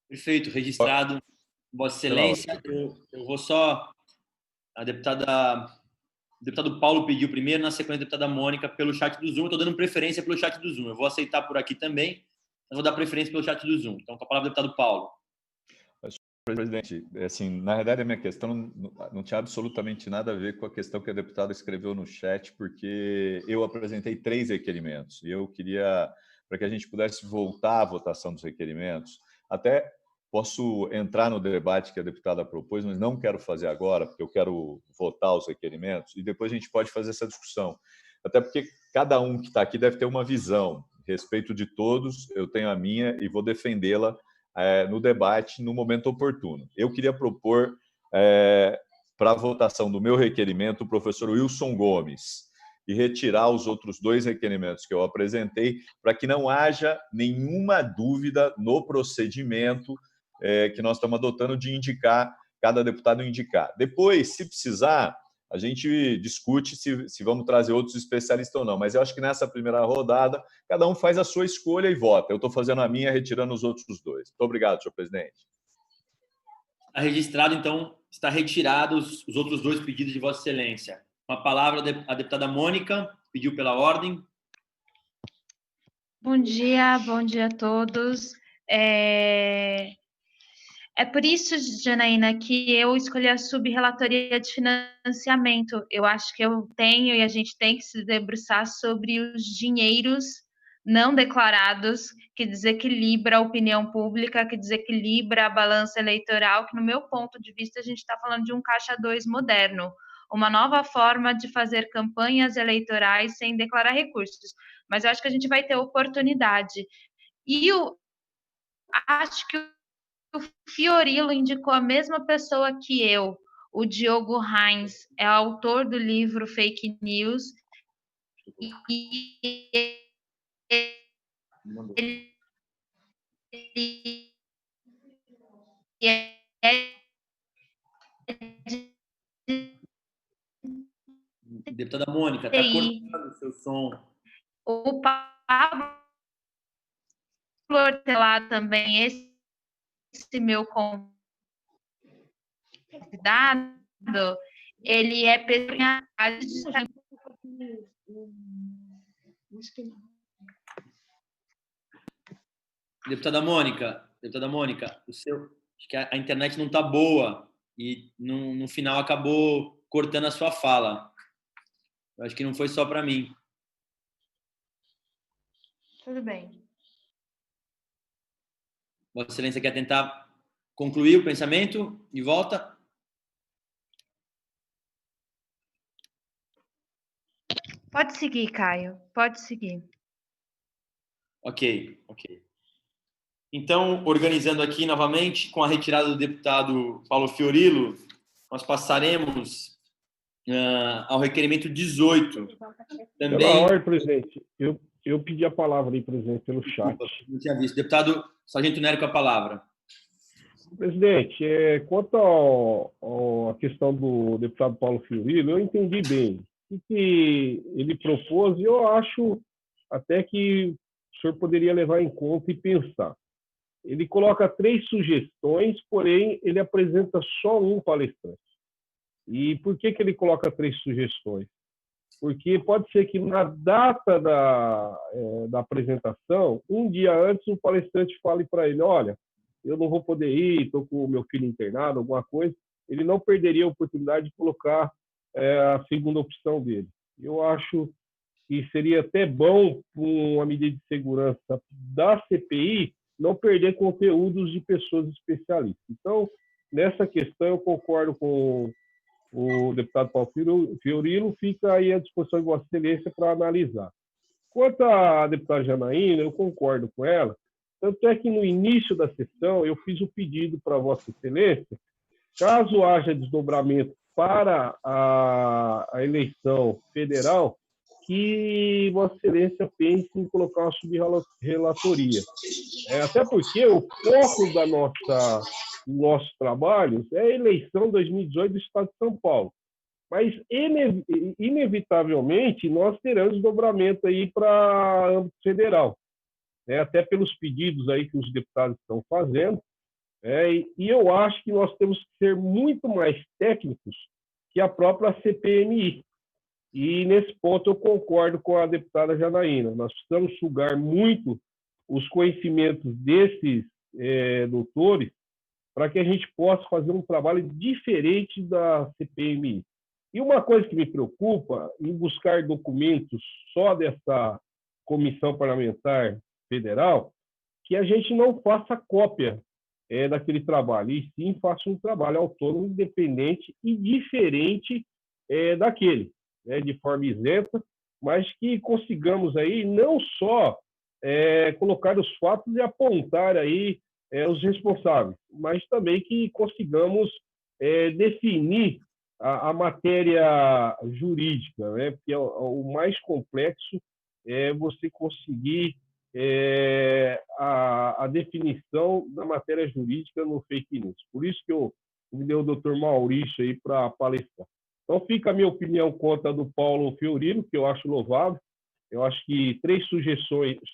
Perfeito, registrado. Vossa Excelência, eu vou só... O deputado Paulo pediu primeiro, na sequência a deputada Mônica pelo chat do Zoom. Eu estou dando preferência pelo chat do Zoom. Eu vou aceitar por aqui também, mas vou dar preferência pelo chat do Zoom. Então, com a palavra, deputado Paulo. Presidente, assim, na verdade, a minha questão não tinha absolutamente nada a ver com a questão que a deputada escreveu no chat, porque eu apresentei 3 requerimentos e eu queria, para que a gente pudesse voltar à votação dos requerimentos, até posso entrar no debate que a deputada propôs, mas não quero fazer agora, porque eu quero votar os requerimentos e depois a gente pode fazer essa discussão. Até porque cada um que está aqui deve ter uma visão. A respeito de todos, eu tenho a minha e vou defendê-la no debate no momento oportuno. Eu queria propor para a votação do meu requerimento o professor Wilson Gomes e retirar os outros 2 requerimentos que eu apresentei para que não haja nenhuma dúvida no procedimento que nós estamos adotando de indicar, cada deputado indicar. Depois, se precisar, a gente discute se vamos trazer outros especialistas ou não, mas eu acho que nessa primeira rodada, cada um faz a sua escolha e vota. Eu estou fazendo a minha, retirando os outros 2. Muito obrigado, senhor presidente. Está registrado, então, está retirados os outros 2 pedidos de Vossa Excelência. Com a palavra, a deputada Mônica, pediu pela ordem. Bom dia a todos. É por isso, Janaína, que eu escolhi a subrelatoria de financiamento. Eu acho que eu tenho e a gente tem que se debruçar sobre os dinheiros não declarados que desequilibra a opinião pública, que desequilibra a balança eleitoral, que, no meu ponto de vista, a gente está falando de um caixa 2 moderno, uma nova forma de fazer campanhas eleitorais sem declarar recursos. Mas eu acho que a gente vai ter oportunidade. E eu acho que o Fiorilo indicou a mesma pessoa que eu, o Diogo Heinz, é autor do livro Fake News, e Deputada Mônica, está cortando o seu som. O Pablo Hortelã também, esse meu convidado, ele é Deputada Mônica, acho que a internet não está boa e no final acabou cortando a sua fala. Eu acho que não foi só para mim. Tudo bem. Vossa Excelência quer tentar concluir o pensamento e volta? Pode seguir, Caio. Pode seguir. Ok. Então, organizando aqui novamente, com a retirada do deputado Paulo Fiorilo, nós passaremos ao requerimento 18. Também... Pela ordem, presidente, eu pedi a palavra aí, presidente, pelo chat. Não tinha visto. Deputado Sargento Nery com a palavra. Presidente, quanto à questão do deputado Paulo Fiorilo, eu entendi bem o que ele propôs e eu acho até que o senhor poderia levar em conta e pensar. Ele coloca 3 sugestões, porém ele apresenta só um palestrante. E por que ele coloca 3 sugestões? Porque pode ser que na data da apresentação, um dia antes, o palestrante fale para ele, olha, eu não vou poder ir, estou com o meu filho internado, alguma coisa. Ele não perderia a oportunidade de colocar a segunda opção dele. Eu acho que seria até bom, com uma medida de segurança da CPI, não perder conteúdos de pessoas especialistas. Então, nessa questão, eu concordo com o deputado Paulo Fiorilo, fica aí à disposição de Vossa Excelência para analisar. Quanto à deputada Janaína, eu concordo com ela, Tanto é que no início da sessão eu fiz o pedido para Vossa Excelência, caso haja desdobramento para a eleição federal, que Vossa Excelência pense em colocar uma subrelatoria. Até porque o foco dos nossos trabalhos é a eleição 2018 do Estado de São Paulo. Mas, inevitavelmente, nós teremos desdobramento aí para âmbito federal, até pelos pedidos aí que os deputados estão fazendo. E eu acho que nós temos que ser muito mais técnicos que a própria CPMI. E, nesse ponto, eu concordo com a deputada Janaína. Nós precisamos sugar muito os conhecimentos desses doutores para que a gente possa fazer um trabalho diferente da CPMI. E uma coisa que me preocupa em buscar documentos só dessa Comissão Parlamentar Federal, que a gente não faça cópia daquele trabalho, e sim faça um trabalho autônomo, independente e diferente daquele, de forma isenta, mas que consigamos aí não só colocar os fatos e apontar aí os responsáveis, mas também que consigamos definir a matéria jurídica, porque o mais complexo é você conseguir a definição da matéria jurídica no fake news. Por isso que eu convidei o doutor Maurício aí para palestrar. Então, fica a minha opinião contra a do Paulo Fiorino, que eu acho louvável. Eu acho que 3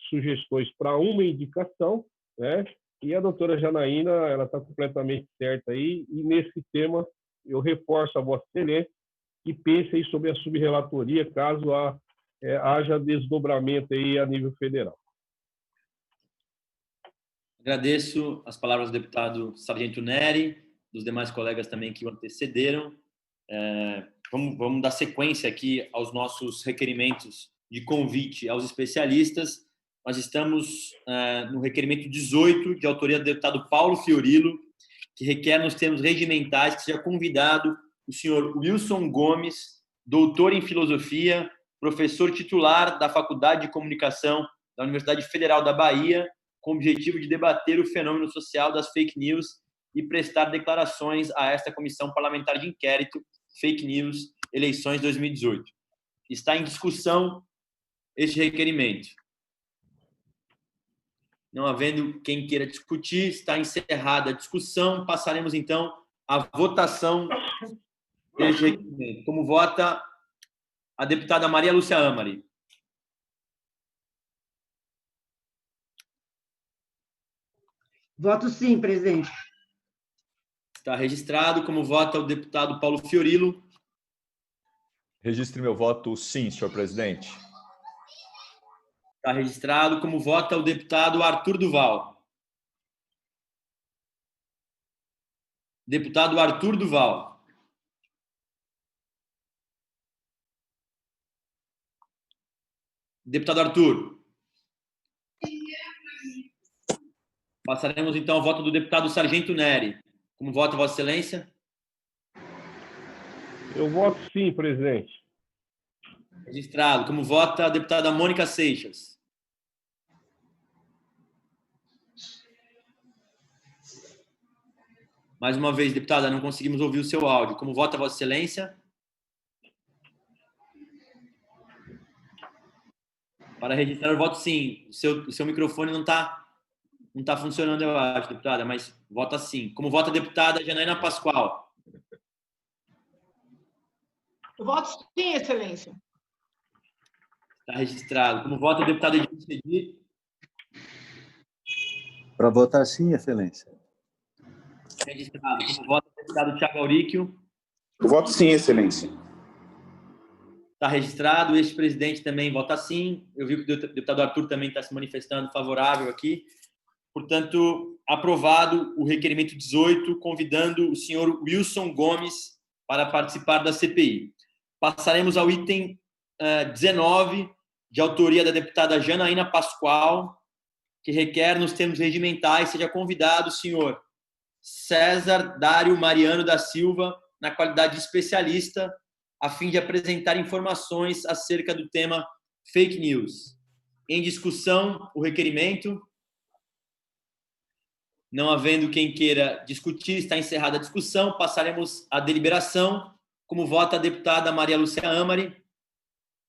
sugestões para uma indicação, e a doutora Janaína, ela está completamente certa aí, e nesse tema eu reforço a Vossa Excelência que pense aí sobre a subrelatoria, caso haja desdobramento aí a nível federal. Agradeço as palavras do deputado Sargento Neri, dos demais colegas também que o antecederam. Vamos dar sequência aqui aos nossos requerimentos de convite aos especialistas. Nós estamos no requerimento 18, de autoria do deputado Paulo Fiorilo, que requer, nos termos regimentais, que seja convidado o senhor Wilson Gomes, doutor em filosofia, professor titular da Faculdade de Comunicação da Universidade Federal da Bahia, com o objetivo de debater o fenômeno social das fake news e prestar declarações a esta Comissão Parlamentar de Inquérito Fake News Eleições 2018. Está em discussão este requerimento. Não havendo quem queira discutir, está encerrada a discussão. Passaremos, então, à votação deste requerimento. Como vota a deputada Maria Lúcia Amari? Voto sim, presidente. Está registrado. Como vota o deputado Paulo Fiorilo? Registre meu voto sim, senhor presidente. Está registrado. Como vota o deputado Arthur Duval? Deputado Arthur Duval. Deputado Arthur. Passaremos, então, ao voto do deputado Sargento Neri. Como vota, Vossa Excelência? Eu voto sim, presidente. Registrado. Como vota a deputada Mônica Seixas? Mais uma vez, deputada, não conseguimos ouvir o seu áudio. Como vota, Vossa Excelência? Para registrar o voto, sim. O seu microfone não está funcionando, eu acho, deputada, mas vota sim. Como vota a deputada Janaína Pascoal? Eu voto sim, Excelência. Está registrado. Como vota o deputado Edilson Cedi? Para votar sim, Excelência. Registrado. Como vota o deputado Thiago Auríquio? Eu voto sim, Excelência. Está registrado. Este presidente também vota sim. Eu vi que o deputado Arthur também está se manifestando favorável aqui. Portanto, aprovado o requerimento 18, convidando o senhor Wilson Gomes para participar da CPI. Passaremos ao item 19, de autoria da deputada Janaína Pascoal, que requer, nos termos regimentais, seja convidado o senhor César Dário Mariano da Silva, na qualidade de especialista, a fim de apresentar informações acerca do tema fake news. Em discussão, o requerimento. Não havendo quem queira discutir, está encerrada a discussão. Passaremos à deliberação. Como vota a deputada Maria Lúcia Amari?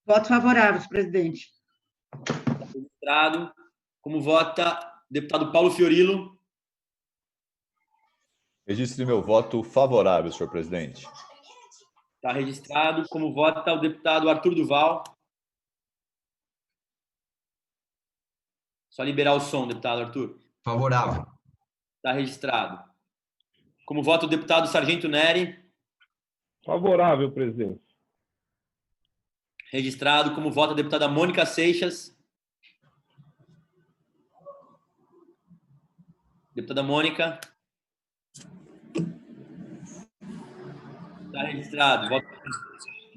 Voto favorável, senhor presidente. Registrado. Como vota o deputado Paulo Fiorilo? Registre meu voto favorável, senhor presidente. Está registrado. Como vota o deputado Arthur Duval? Só liberar o som, deputado Arthur. Favorável. Está registrado. Como vota o deputado Sargento Neri? Favorável, presidente. Registrado. Como vota a deputada Mônica Seixas? Deputada Mônica? Está registrado. Voto,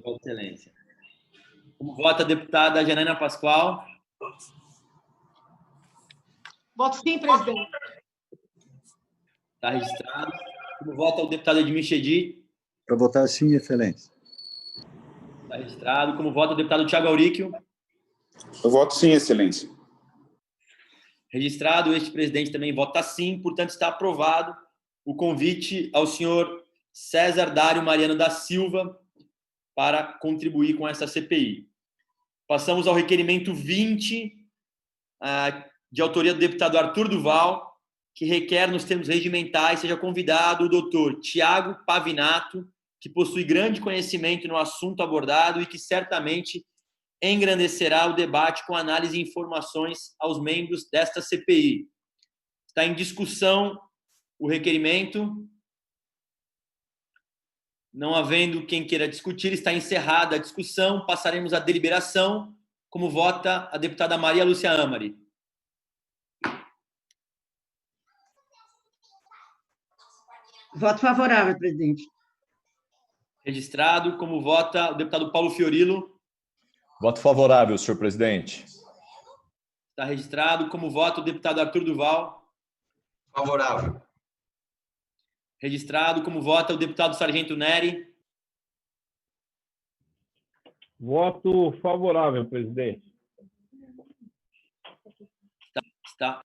Vossa Excelência. Como vota a deputada Janaína Pascoal? Voto sim, presidente. Está registrado. Como vota o deputado Edmir Chedi? Para votar sim, excelência. Está registrado. Como vota o deputado Thiago Auríquio? Eu voto sim, excelência. Registrado. Este presidente também vota sim. Portanto, está aprovado o convite ao senhor César Dário Mariano da Silva para contribuir com essa CPI. Passamos ao requerimento 20, de autoria do deputado Arthur Duval, que requer, nos termos regimentais, seja convidado o doutor Tiago Pavinato, que possui grande conhecimento no assunto abordado e que certamente engrandecerá o debate com análise e informações aos membros desta CPI. Está em discussão o requerimento. Não havendo quem queira discutir, está encerrada a discussão. Passaremos à deliberação. Como vota a deputada Maria Lúcia Amari? Voto favorável, presidente. Registrado. Como vota o deputado Paulo Fiorilo? Voto favorável, senhor presidente. Está registrado. Como vota o deputado Arthur Duval? Favorável. Registrado. Como vota o deputado Sargento Neri? Voto favorável, presidente. Está.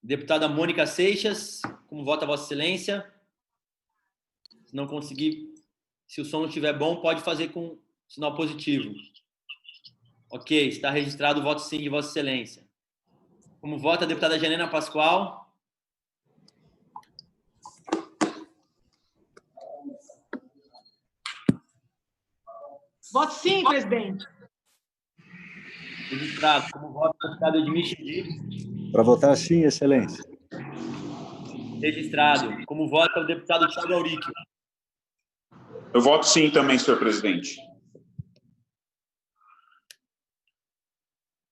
Deputada Mônica Seixas, como vota Vossa Excelência? Se não conseguir, se o som não estiver bom, pode fazer com sinal positivo. Ok, está registrado o voto sim de Vossa Excelência. Como vota a deputada Janaína Pascoal? Voto sim, presidente. Registrado. Como vota o deputado Edmir Chedi? Para votar sim, excelência. Registrado. Como vota o deputado Thiago Auríquio? Eu voto sim também, senhor presidente.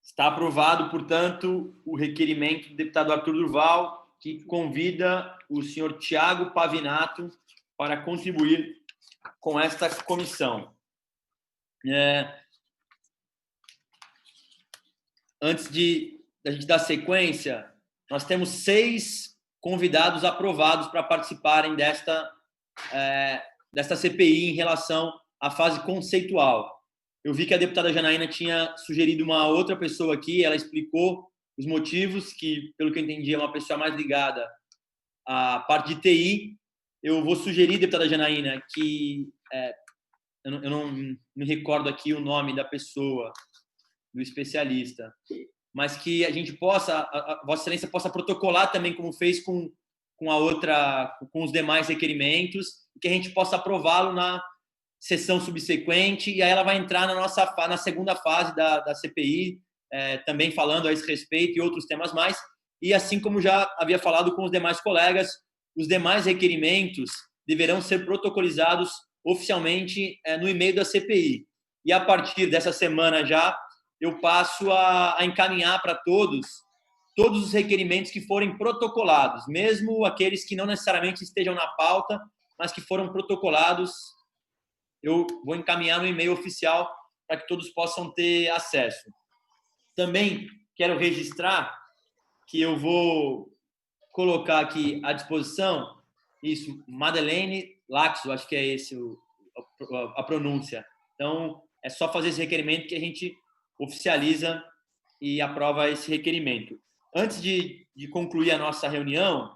Está aprovado, portanto, o requerimento do deputado Arthur Duval, que convida o senhor Tiago Pavinato para contribuir com esta comissão. Antes da gente dar sequência, nós temos 6 convidados aprovados para participarem desta CPI em relação à fase conceitual. Eu vi que a deputada Janaína tinha sugerido uma outra pessoa aqui, ela explicou os motivos, que, pelo que eu entendi, é uma pessoa mais ligada à parte de TI. Eu vou sugerir, deputada Janaína, que eu não me recordo aqui o nome da pessoa, do especialista, mas que a gente possa, a Vossa Excelência possa protocolar também, como fez com os demais requerimentos, que a gente possa aprová-lo na sessão subsequente, e aí ela vai entrar na segunda fase da CPI, também falando a esse respeito e outros temas mais, e assim como já havia falado com os demais colegas, os demais requerimentos deverão ser protocolizados oficialmente no e-mail da CPI. E a partir dessa semana já, eu passo a encaminhar para todos os requerimentos que forem protocolados, mesmo aqueles que não necessariamente estejam na pauta, mas que foram protocolados, eu vou encaminhar no e-mail oficial para que todos possam ter acesso. Também quero registrar que eu vou colocar aqui à disposição, Madeleine Laxo, acho que é esse o a pronúncia. Então, é só fazer esse requerimento que a gente oficializa e aprova esse requerimento. Antes de concluir a nossa reunião,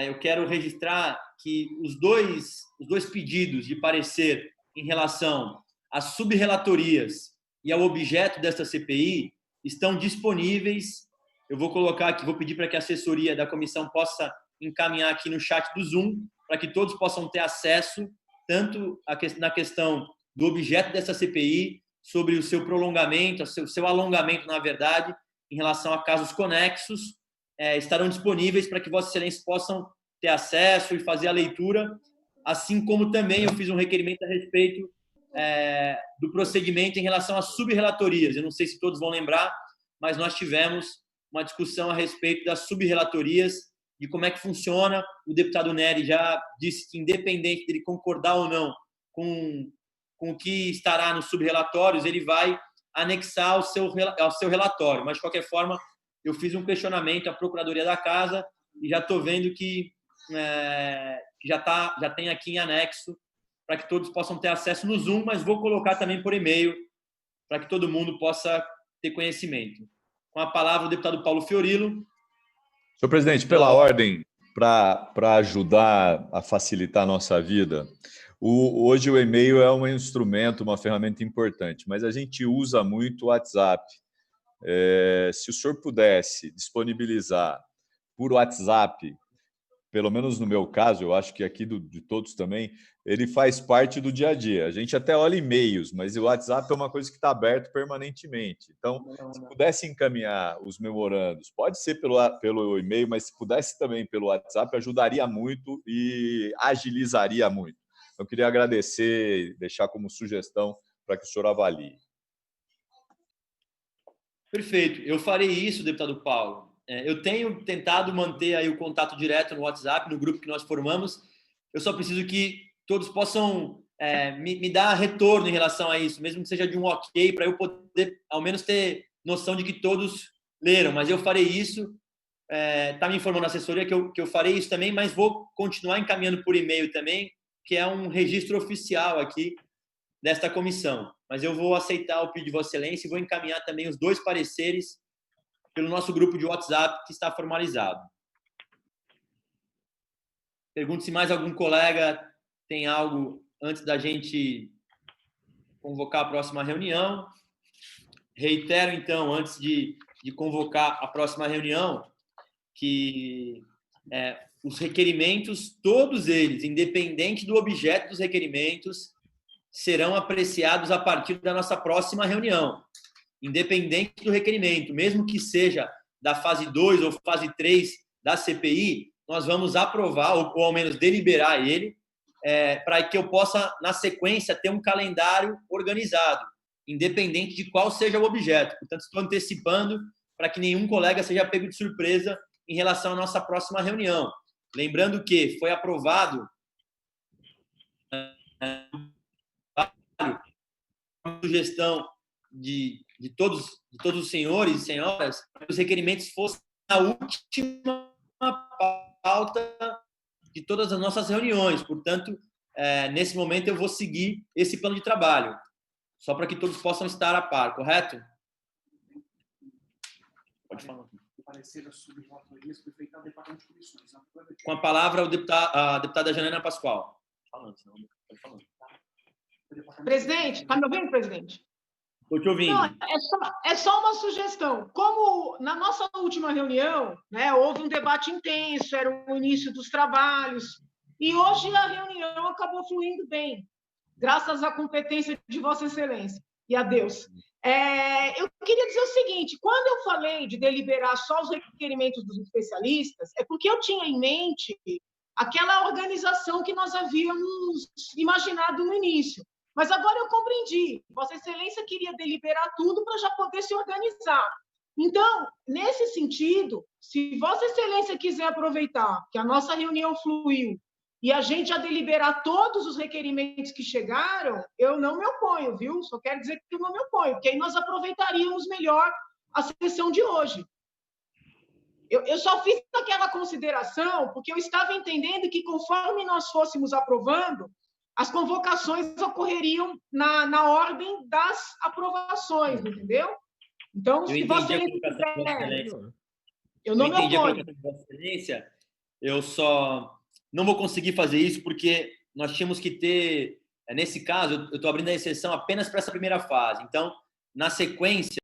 eu quero registrar que os dois pedidos de parecer em relação às subrelatorias e ao objeto desta CPI estão disponíveis. Eu vou colocar aqui, vou pedir para que a assessoria da comissão possa encaminhar aqui no chat do Zoom, para que todos possam ter acesso, tanto na questão do objeto dessa CPI, sobre o seu prolongamento, o seu alongamento, na verdade, em relação a casos conexos, estarão disponíveis para que Vossa Excelência possam ter acesso e fazer a leitura, assim como também eu fiz um requerimento a respeito do procedimento em relação às subrelatorias. Eu não sei se todos vão lembrar, mas nós tivemos uma discussão a respeito das subrelatorias, de como é que funciona. O deputado Nery já disse que, independente dele concordar ou não com o que estará nos subrelatórios, ele vai anexar ao seu relatório. Mas, de qualquer forma, eu fiz um questionamento à Procuradoria da Casa e já estou vendo que já tem aqui em anexo para que todos possam ter acesso no Zoom, mas vou colocar também por e-mail para que todo mundo possa ter conhecimento. Com a palavra, o deputado Paulo Fiorilo. Senhor presidente, pela ordem, para ajudar a facilitar a nossa vida, hoje o e-mail é um instrumento, uma ferramenta importante, mas a gente usa muito o WhatsApp. Se o senhor pudesse disponibilizar por WhatsApp, pelo menos no meu caso, eu acho que aqui de todos também, ele faz parte do dia a dia. A gente até olha e-mails, mas o WhatsApp é uma coisa que está aberto permanentemente. Então, se pudesse encaminhar os memorandos, pode ser pelo e-mail, mas se pudesse também pelo WhatsApp, ajudaria muito e agilizaria muito. Eu queria agradecer e deixar como sugestão para que o senhor avalie. Perfeito. Eu farei isso, deputado Paulo. Eu tenho tentado manter aí o contato direto no WhatsApp, no grupo que nós formamos. Eu só preciso que todos possam me dar retorno em relação a isso, mesmo que seja de um ok, para eu poder, ao menos, ter noção de que todos leram. Mas eu farei isso. Está me informando a assessoria que eu farei isso também, mas vou continuar encaminhando por e-mail também, que é um registro oficial aqui desta comissão. Mas eu vou aceitar o pedido de Vossa Excelência e vou encaminhar também os 2 pareceres pelo nosso grupo de WhatsApp, que está formalizado. Pergunto se mais algum colega tem algo antes da gente convocar a próxima reunião. Reitero, então, antes de convocar a próxima reunião, que os requerimentos, todos eles, independente do objeto dos requerimentos, serão apreciados a partir da nossa próxima reunião. Independente do requerimento, mesmo que seja da fase 2 ou fase 3 da CPI, nós vamos aprovar, ou ao menos deliberar ele, para que eu possa, na sequência, ter um calendário organizado, independente de qual seja o objeto. Portanto, estou antecipando para que nenhum colega seja pego de surpresa em relação à nossa próxima reunião. Lembrando que foi aprovado a sugestão de todos os senhores e senhoras, que os requerimentos fossem a última pauta de todas as nossas reuniões. Portanto, nesse momento eu vou seguir esse plano de trabalho, só para que todos possam estar a par, correto? Pode falar. Com a palavra, a deputada Janaina Pascoal. Presidente, está me ouvindo, presidente? Estou te ouvindo. Não, é só uma sugestão. Como na nossa última reunião, né, houve um debate intenso, era o início dos trabalhos, e hoje a reunião acabou fluindo bem, graças à competência de Vossa Excelência e a Deus. Eu queria dizer o seguinte: quando eu falei de deliberar só os requerimentos dos especialistas, é porque eu tinha em mente aquela organização que nós havíamos imaginado no início. Mas agora eu compreendi. Vossa Excelência queria deliberar tudo para já poder se organizar. Então, nesse sentido, se Vossa Excelência quiser aproveitar que a nossa reunião fluiu e a gente já deliberar todos os requerimentos que chegaram, eu não me oponho, viu? Só quero dizer que eu não me oponho, porque aí nós aproveitaríamos melhor a sessão de hoje. Eu só fiz aquela consideração porque eu estava entendendo que, conforme nós fôssemos aprovando, as convocações ocorreriam na ordem das aprovações, entendeu? Então, se Vossa Excelência... Eu não me oponho. Eu só não vou conseguir fazer isso porque nós tínhamos que ter... Nesse caso, eu estou abrindo a exceção apenas para essa primeira fase. Então, na sequência,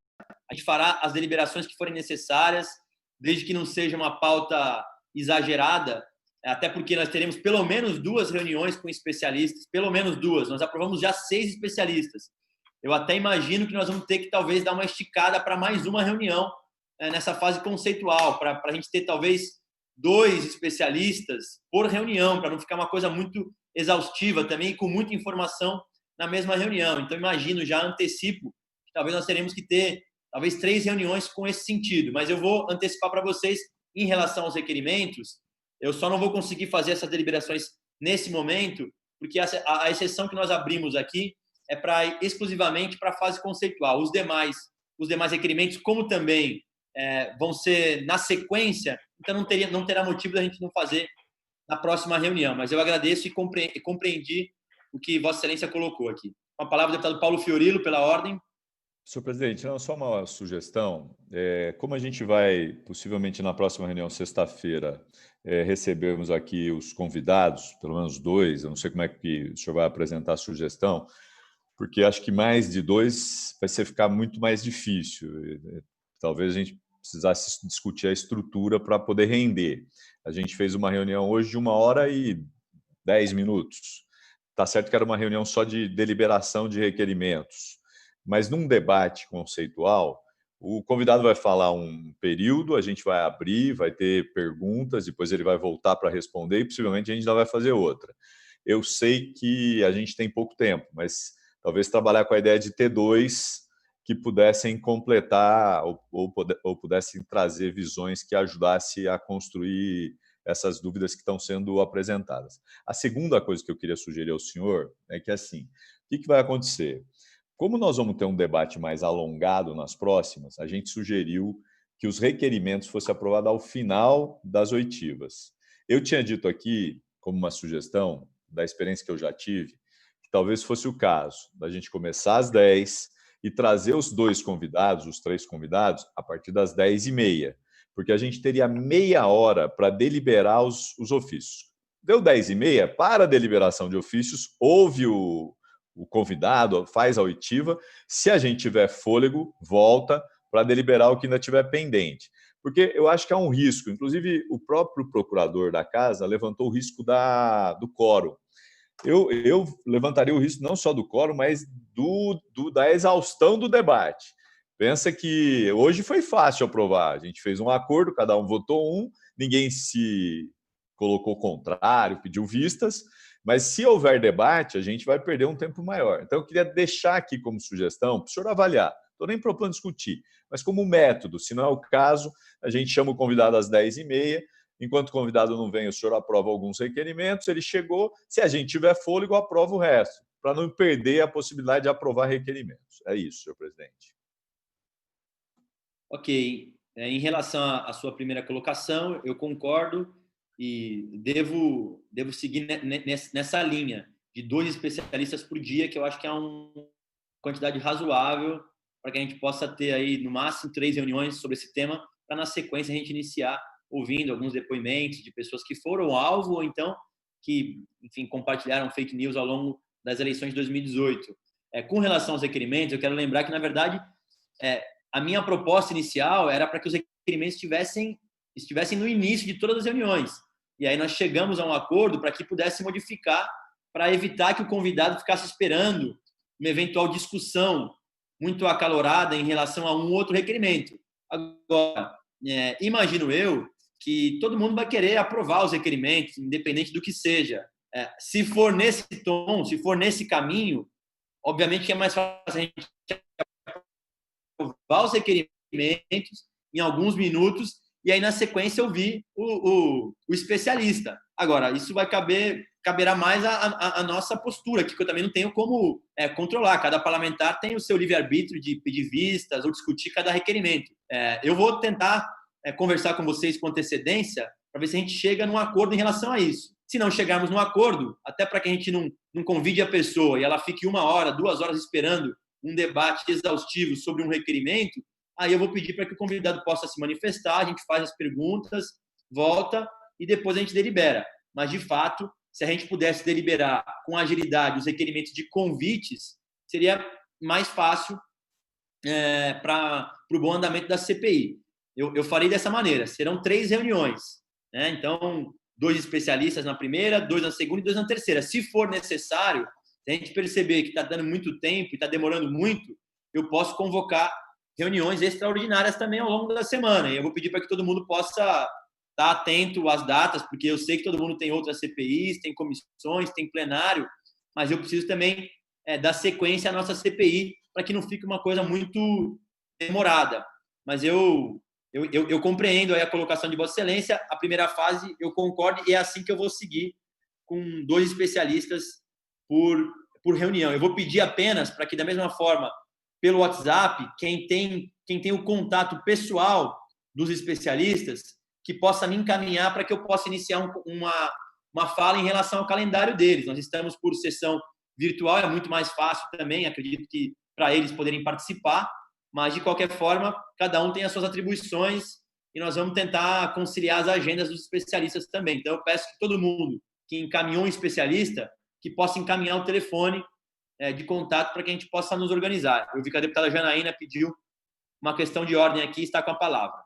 a gente fará as deliberações que forem necessárias, desde que não seja uma pauta exagerada, até porque nós teremos pelo menos 2 reuniões com especialistas, pelo menos 2. Nós aprovamos já 6 especialistas. Eu até imagino que nós vamos ter que talvez dar uma esticada para mais uma reunião nessa fase conceitual, para a gente ter talvez 2 especialistas por reunião, para não ficar uma coisa muito exaustiva também, com muita informação na mesma reunião. Então, imagino, já antecipo, que talvez nós teremos que ter talvez 3 reuniões com esse sentido. Mas eu vou antecipar para vocês, em relação aos requerimentos, eu só não vou conseguir fazer essas deliberações nesse momento, porque a exceção que nós abrimos aqui é exclusivamente para a fase conceitual. Os demais requerimentos, como também vão ser na sequência, então não terá motivo da gente não fazer na próxima reunião. Mas eu agradeço e compreendi o que Vossa Excelência colocou aqui. Com a palavra, o deputado Paulo Fiorillo, pela ordem. Senhor presidente, não, só uma sugestão. Como a gente vai, possivelmente na próxima reunião, sexta-feira, recebermos aqui os convidados, pelo menos 2, eu não sei como é que o senhor vai apresentar a sugestão, porque acho que mais de 2 vai ficar muito mais difícil. Talvez a gente precisasse discutir a estrutura para poder render. A gente fez uma reunião hoje de 1h10. Está certo que era uma reunião só de deliberação de requerimentos, mas num debate conceitual, o convidado vai falar um período, a gente vai abrir, vai ter perguntas, depois ele vai voltar para responder e possivelmente a gente ainda vai fazer outra. Eu sei que a gente tem pouco tempo, mas talvez trabalhar com a ideia de ter 2 que pudessem completar ou pudessem trazer visões que ajudassem a construir essas dúvidas que estão sendo apresentadas. A segunda coisa que eu queria sugerir ao senhor é que, assim, o que vai acontecer? Como nós vamos ter um debate mais alongado nas próximas, a gente sugeriu que os requerimentos fossem aprovados ao final das oitivas. Eu tinha dito aqui, como uma sugestão da experiência que eu já tive, que talvez fosse o caso da gente começar às 10 e trazer os 2 convidados, os 3 convidados, a partir das 10h30, porque a gente teria meia hora para deliberar os ofícios. Deu 10h30, para a deliberação de ofícios, ouve o convidado, faz a oitiva. Se a gente tiver fôlego, volta para deliberar o que ainda tiver pendente. Porque eu acho que há um risco, inclusive o próprio procurador da casa levantou o risco do quórum. Eu levantaria o risco não só do quórum, mas da exaustão do debate. Pensa que hoje foi fácil aprovar. A gente fez um acordo, cada um votou um, ninguém se colocou contrário, pediu vistas, mas se houver debate, a gente vai perder um tempo maior. Então, eu queria deixar aqui como sugestão para o senhor avaliar. Estou nem propondo discutir, mas como método, se não é o caso, a gente chama o convidado às 10h30. Enquanto o convidado não vem, o senhor aprova alguns requerimentos, ele chegou, se a gente tiver fôlego, aprova o resto, para não perder a possibilidade de aprovar requerimentos. É isso, senhor presidente. Ok. Em relação à sua primeira colocação, eu concordo e devo seguir nessa linha de 2 especialistas por dia, que eu acho que é uma quantidade razoável para que a gente possa ter aí, no máximo, 3 reuniões sobre esse tema, para, na sequência, a gente iniciar ouvindo alguns depoimentos de pessoas que foram alvo ou então que, enfim, compartilharam fake news ao longo das eleições de 2018. Com relação aos requerimentos, eu quero lembrar que, na verdade, a minha proposta inicial era para que os requerimentos estivessem no início de todas as reuniões. E aí nós chegamos a um acordo para que pudesse modificar, para evitar que o convidado ficasse esperando uma eventual discussão muito acalorada em relação a um outro requerimento. Agora, imagino eu que todo mundo vai querer aprovar os requerimentos, independente do que seja. Se for nesse tom, se for nesse caminho, obviamente que é mais fácil a gente aprovar os requerimentos em alguns minutos e aí, na sequência, ouvir o especialista. Agora, isso caberá mais a nossa postura, que eu também não tenho como controlar. Cada parlamentar tem o seu livre-arbítrio de pedir vistas ou discutir cada requerimento. Eu vou tentar conversar com vocês com antecedência para ver se a gente chega num acordo em relação a isso. Se não chegarmos num acordo, até para que a gente não convide a pessoa e ela fique 1 hora, 2 horas esperando um debate exaustivo sobre um requerimento, aí eu vou pedir para que o convidado possa se manifestar, a gente faz as perguntas, volta e depois a gente delibera. Mas, de fato, se a gente pudesse deliberar com agilidade os requerimentos de convites, seria mais fácil para o bom andamento da CPI. Eu farei dessa maneira, serão 3 reuniões, né? Então, 2 especialistas na primeira, 2 na segunda e 2 na terceira. Se for necessário, se a gente perceber que está dando muito tempo e está demorando muito, eu posso convocar reuniões extraordinárias também ao longo da semana. E eu vou pedir para que todo mundo possa estar atento às datas, porque eu sei que todo mundo tem outras CPIs, tem comissões, tem plenário, mas eu preciso também dar sequência à nossa CPI para que não fique uma coisa muito demorada. Mas eu compreendo aí a colocação de Vossa Excelência. A primeira fase eu concordo e é assim que eu vou seguir com 2 especialistas por reunião. Eu vou pedir apenas para que, da mesma forma, pelo WhatsApp, quem tem o contato pessoal dos especialistas, que possa me encaminhar para que eu possa iniciar uma fala em relação ao calendário deles. Nós estamos por sessão virtual, é muito mais fácil também, acredito que para eles poderem participar, mas, de qualquer forma, cada um tem as suas atribuições e nós vamos tentar conciliar as agendas dos especialistas também. Então, eu peço que todo mundo que encaminhou um especialista, que possa encaminhar o telefone de contato para que a gente possa nos organizar. Eu vi que a deputada Janaína pediu uma questão de ordem aqui e está com a palavra.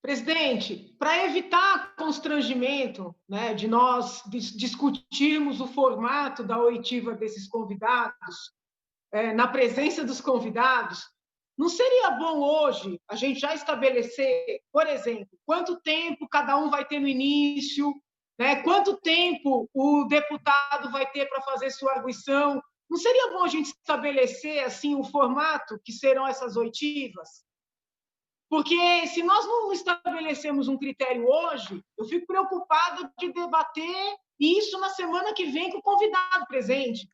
Presidente, para evitar constrangimento, né, de nós discutirmos o formato da oitiva desses convidados, na presença dos convidados, não seria bom hoje a gente já estabelecer, por exemplo, quanto tempo cada um vai ter no início, né, quanto tempo o deputado vai ter para fazer sua arguição? Não seria bom a gente estabelecer assim o formato que serão essas oitivas? Porque se nós não estabelecemos um critério hoje, eu fico preocupada de debater isso na semana que vem com o convidado presente.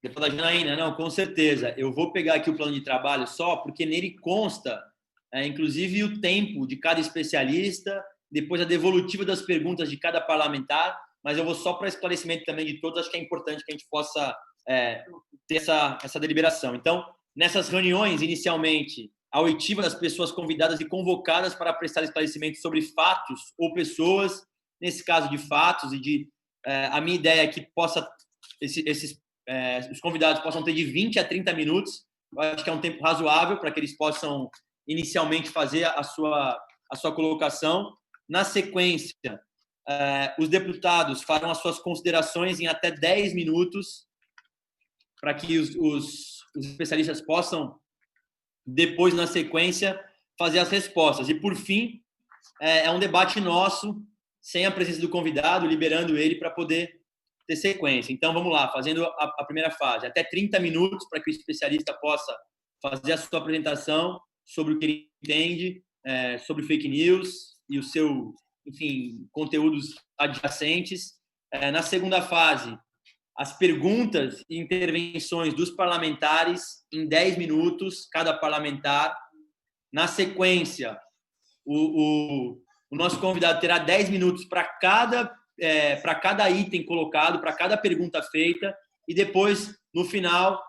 Deputada Janaína, não, com certeza. Eu vou pegar aqui o plano de trabalho só porque nele consta, inclusive, o tempo de cada especialista, depois a devolutiva das perguntas de cada parlamentar, mas eu vou só para esclarecimento também de todos, acho que é importante que a gente possa ter essa deliberação. Então, nessas reuniões, inicialmente, a oitiva das pessoas convidadas e convocadas para prestar esclarecimento sobre fatos ou pessoas, nesse caso de fatos, e a minha ideia é que os convidados possam ter de 20 a 30 minutos. Eu acho que é um tempo razoável para que eles possam inicialmente fazer a sua colocação. Na sequência, os deputados farão as suas considerações em até 10 minutos, para que os especialistas possam, depois, na sequência, fazer as respostas. E, por fim, é um debate nosso, sem a presença do convidado, liberando ele para poder ter sequência. Então, vamos lá, fazendo a primeira fase. Até 30 minutos para que o especialista possa fazer a sua apresentação sobre o que ele entende, sobre fake news e o seu, enfim, conteúdos adjacentes. Na segunda fase, as perguntas e intervenções dos parlamentares em 10 minutos, cada parlamentar. Na sequência, o nosso convidado terá 10 minutos para cada item colocado, para cada pergunta feita, e depois, no final,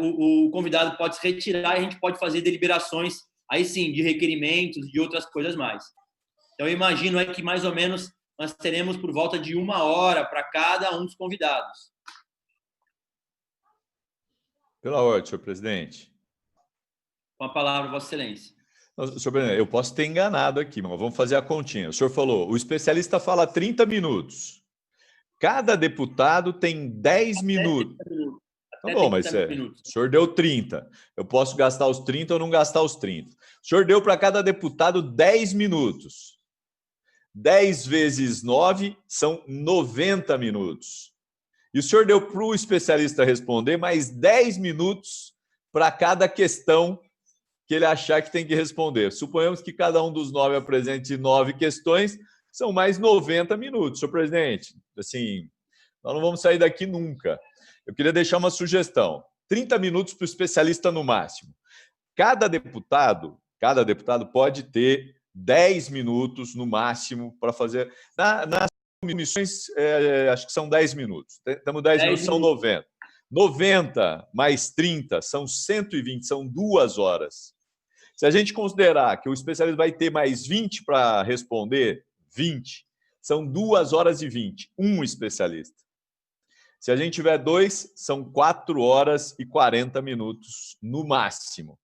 o convidado pode se retirar e a gente pode fazer deliberações, aí sim, de requerimentos e de outras coisas mais. Então, eu imagino aí que, mais ou menos, nós teremos por volta de 1 hora para cada um dos convidados. Pela ordem, senhor presidente. Com a palavra, Vossa Excelência. Senhor presidente, eu posso ter enganado aqui, mas vamos fazer a continha. O senhor falou, o especialista fala 30 minutos. Cada deputado tem 10 minutos. Tá bom, mas o senhor deu 30. Eu posso gastar os 30 ou não gastar os 30. O senhor deu para cada deputado 10 minutos. 10 vezes 9 são 90 minutos. E o senhor deu para o especialista responder mais 10 minutos para cada questão que ele achar que tem que responder. Suponhamos que cada um dos 9 apresente 9 questões, são mais 90 minutos. Senhor presidente, assim, nós não vamos sair daqui nunca. Eu queria deixar uma sugestão. 30 minutos para o especialista no máximo. Cada deputado pode ter 10 minutos no máximo para fazer. Nas comissões, acho que são 10 minutos. Estamos 10 minutos, são 90. 90 mais 30 são 120, são 2 horas. Se a gente considerar que o especialista vai ter mais 20 para responder, 20, são 2 horas e 20, um especialista. Se a gente tiver 2, são 4 horas e 40 minutos no máximo.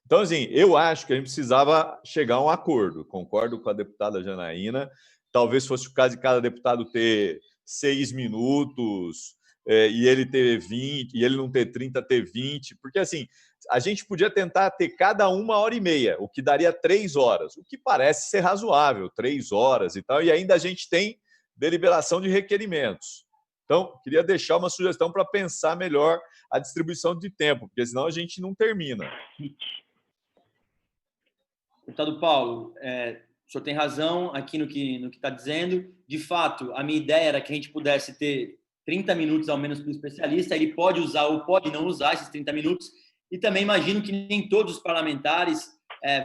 Então, assim, eu acho que a gente precisava chegar a um acordo. Concordo com a deputada Janaína. Talvez fosse o caso de cada deputado ter 6 minutos e ele ter 20, e ele não ter 30, ter 20. Porque, assim, a gente podia tentar ter cada 1h30, o que daria 3 horas, o que parece ser razoável, 3 horas e tal. E ainda a gente tem deliberação de requerimentos. Então, queria deixar uma sugestão para pensar melhor a distribuição de tempo, porque senão a gente não termina. Deputado Paulo, o senhor tem razão aqui no que está dizendo. De fato, a minha ideia era que a gente pudesse ter 30 minutos ao menos para o especialista. Ele pode usar ou pode não usar esses 30 minutos. E também imagino que nem todos os parlamentares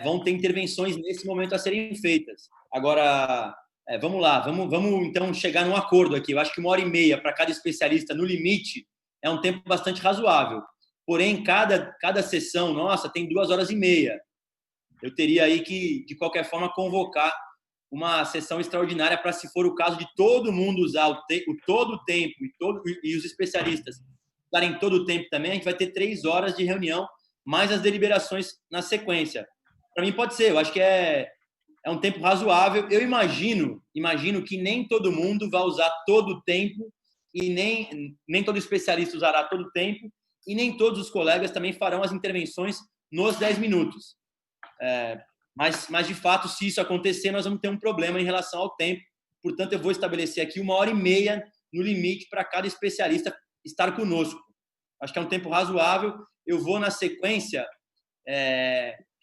vão ter intervenções nesse momento a serem feitas. Agora, vamos lá, vamos então chegar num acordo aqui. Eu acho que 1h30 para cada especialista, no limite, é um tempo bastante razoável. Porém, cada sessão nossa tem 2h30. Eu teria aí que, de qualquer forma, convocar uma sessão extraordinária para, se for o caso de todo mundo usar todo o tempo e os especialistas usarem todo o tempo também, a gente vai ter 3 horas de reunião, mais as deliberações na sequência. Para mim, pode ser. Eu acho que é um tempo razoável. Eu imagino que nem todo mundo vai usar todo o tempo e nem todo especialista usará todo o tempo e nem todos os colegas também farão as intervenções nos 10 minutos. Mas, de fato, se isso acontecer, nós vamos ter um problema em relação ao tempo. Portanto, eu vou estabelecer aqui 1h30 no limite para cada especialista estar conosco. Acho que é um tempo razoável. Eu vou, na sequência,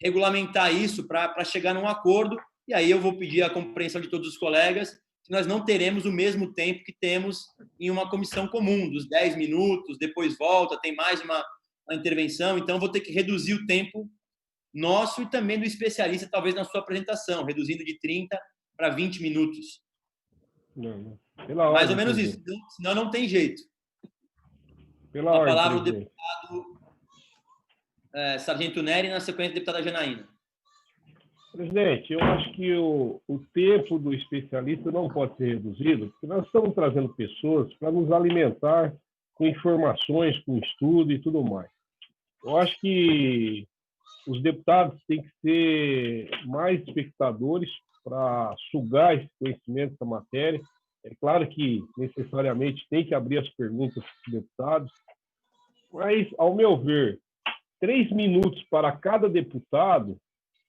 regulamentar isso para chegar num acordo, e aí eu vou pedir a compreensão de todos os colegas que nós não teremos o mesmo tempo que temos em uma comissão comum, dos 10 minutos, depois volta, tem mais uma intervenção, então eu vou ter que reduzir o tempo nosso e também do especialista, talvez na sua apresentação, reduzindo de 30 para 20 minutos. Mais ou menos isso, senão não tem jeito. A palavra o deputado Sargento Nery, na sequência, a deputada Janaína. Presidente, eu acho que o tempo do especialista não pode ser reduzido, porque nós estamos trazendo pessoas para nos alimentar com informações, com estudo e tudo mais. Eu acho que os deputados têm que ser mais espectadores para sugar esse conhecimento da matéria. É claro que, necessariamente, tem que abrir as perguntas para os deputados, mas, ao meu ver, 3 minutos para cada deputado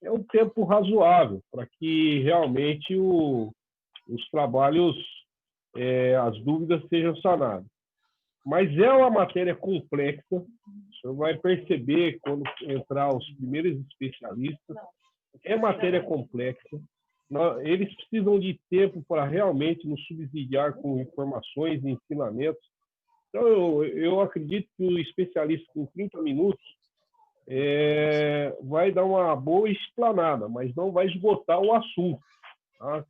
é um tempo razoável para que realmente os trabalhos, as dúvidas sejam sanadas. Mas é uma matéria complexa, o senhor vai perceber quando entrar os primeiros especialistas, é matéria complexa, eles precisam de tempo para realmente nos subsidiar com informações e ensinamentos. Então, eu acredito que o especialista com 30 minutos vai dar uma boa explanada, mas não vai esgotar o assunto. Tá?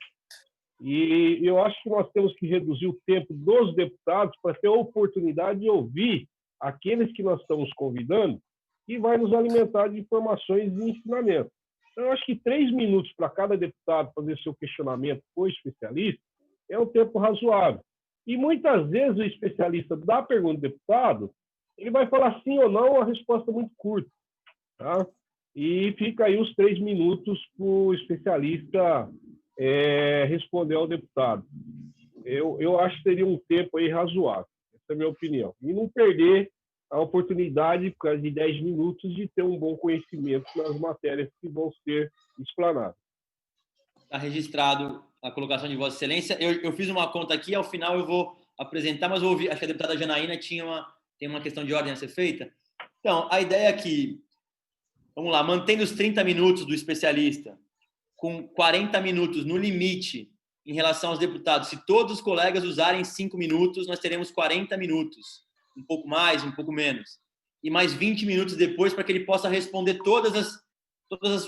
E eu acho que nós temos que reduzir o tempo dos deputados para ter a oportunidade de ouvir aqueles que nós estamos convidando e vai nos alimentar de informações e ensinamentos. Então, eu acho que 3 minutos para cada deputado fazer seu questionamento com o especialista é um tempo razoável. E muitas vezes o especialista da pergunta do deputado, ele vai falar sim ou não, a resposta é muito curta. Tá? E fica aí os 3 minutos para o especialista responder ao deputado. Eu acho que seria um tempo aí razoável. Essa é a minha opinião. E não perder a oportunidade, por causa de 10 minutos, de ter um bom conhecimento nas matérias que vão ser explanadas. Está registrado a colocação de Vossa Excelência. Eu fiz uma conta aqui, ao final eu vou apresentar, mas vou ouvir, acho que a deputada Janaína tem uma questão de ordem a ser feita. Então, a ideia é que, vamos lá, mantendo os 30 minutos do especialista, com 40 minutos no limite em relação aos deputados. Se todos os colegas usarem 5 minutos, nós teremos 40 minutos. Um pouco mais, um pouco menos. E mais 20 minutos depois para que ele possa responder todos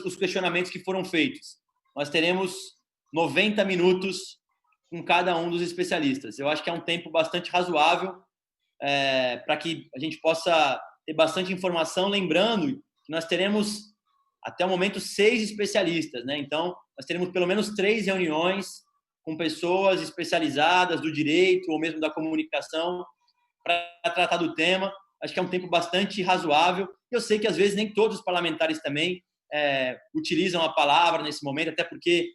os questionamentos que foram feitos. nós teremos 90 minutos com cada um dos especialistas. Eu acho que é um tempo bastante razoável para que a gente possa ter bastante informação, lembrando que nós teremos, até o momento, 6 especialistas, né? Então, nós teremos pelo menos 3 reuniões com pessoas especializadas do direito ou mesmo da comunicação para tratar do tema. Acho que é um tempo bastante razoável. Eu sei que, às vezes, nem todos os parlamentares também utilizam a palavra nesse momento, até porque,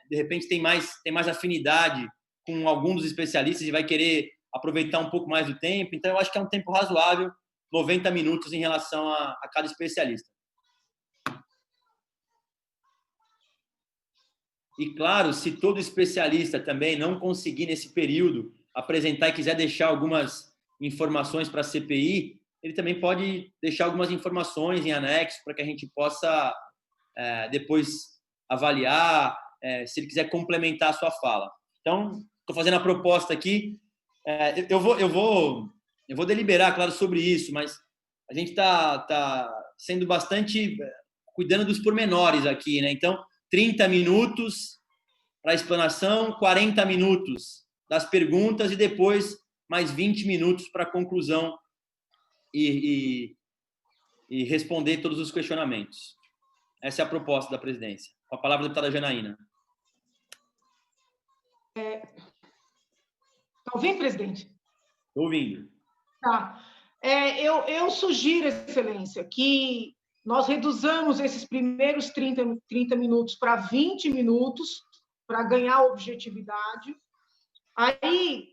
de repente, tem mais afinidade com algum dos especialistas e vai querer aproveitar um pouco mais do tempo. Então, eu acho que é um tempo razoável, 90 minutos em relação a cada especialista. E, claro, se todo especialista também não conseguir, nesse período, apresentar e quiser deixar algumas informações para a CPI, ele também pode deixar algumas informações em anexo para que a gente possa depois avaliar, se ele quiser complementar a sua fala. Então, estou fazendo a proposta aqui. Eu vou deliberar, claro, sobre isso, mas a gente está sendo bastante cuidando dos pormenores aqui, né? Então, 30 minutos para a explanação, 40 minutos das perguntas e depois mais 20 minutos para a conclusão e responder todos os questionamentos. Essa é a proposta da presidência. Com a palavra, a deputada Janaína. Está ouvindo, presidente? Estou ouvindo. Tá. Eu sugiro, Excelência, que nós reduzamos esses primeiros 30 minutos para 20 minutos, para ganhar objetividade. Aí,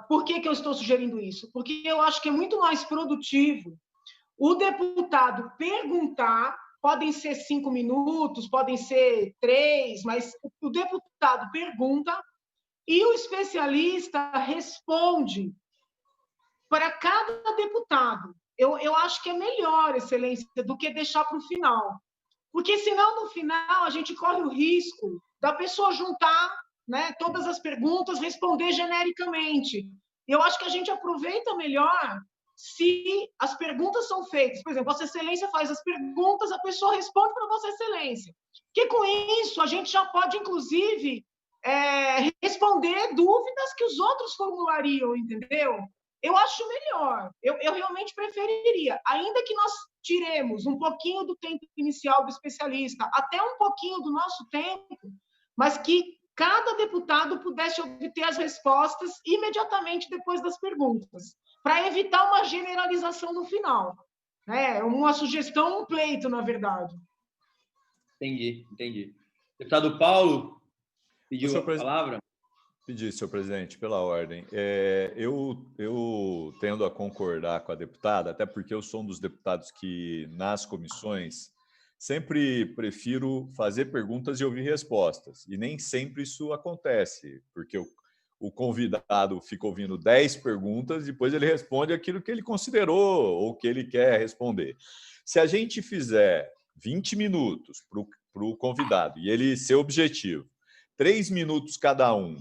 por que eu estou sugerindo isso? Porque eu acho que é muito mais produtivo o deputado perguntar, podem ser 5 minutos, podem ser 3, mas o deputado pergunta e o especialista responde para cada deputado. Eu acho que é melhor, Excelência, do que deixar para o final. Porque, senão, no final, a gente corre o risco da pessoa juntar, né, todas as perguntas, responder genericamente. Eu acho que a gente aproveita melhor se as perguntas são feitas. Por exemplo, Vossa Excelência faz as perguntas, a pessoa responde para Vossa Excelência. Porque, com isso, a gente já pode, inclusive, responder dúvidas que os outros formulariam, entendeu? Eu acho melhor, eu realmente preferiria, ainda que nós tiremos um pouquinho do tempo inicial do especialista, até um pouquinho do nosso tempo, mas que cada deputado pudesse obter as respostas imediatamente depois das perguntas, para evitar uma generalização no final. Uma sugestão, um pleito, na verdade. Entendi. Deputado Paulo pediu a palavra. Pedi, senhor presidente, pela ordem. Eu tendo a concordar com a deputada, até porque eu sou um dos deputados que, nas comissões, sempre prefiro fazer perguntas e ouvir respostas. E nem sempre isso acontece, porque o convidado fica ouvindo 10 perguntas e depois ele responde aquilo que ele considerou ou que ele quer responder. Se a gente fizer 20 minutos para o convidado e ele ser objetivo, 3 minutos cada um,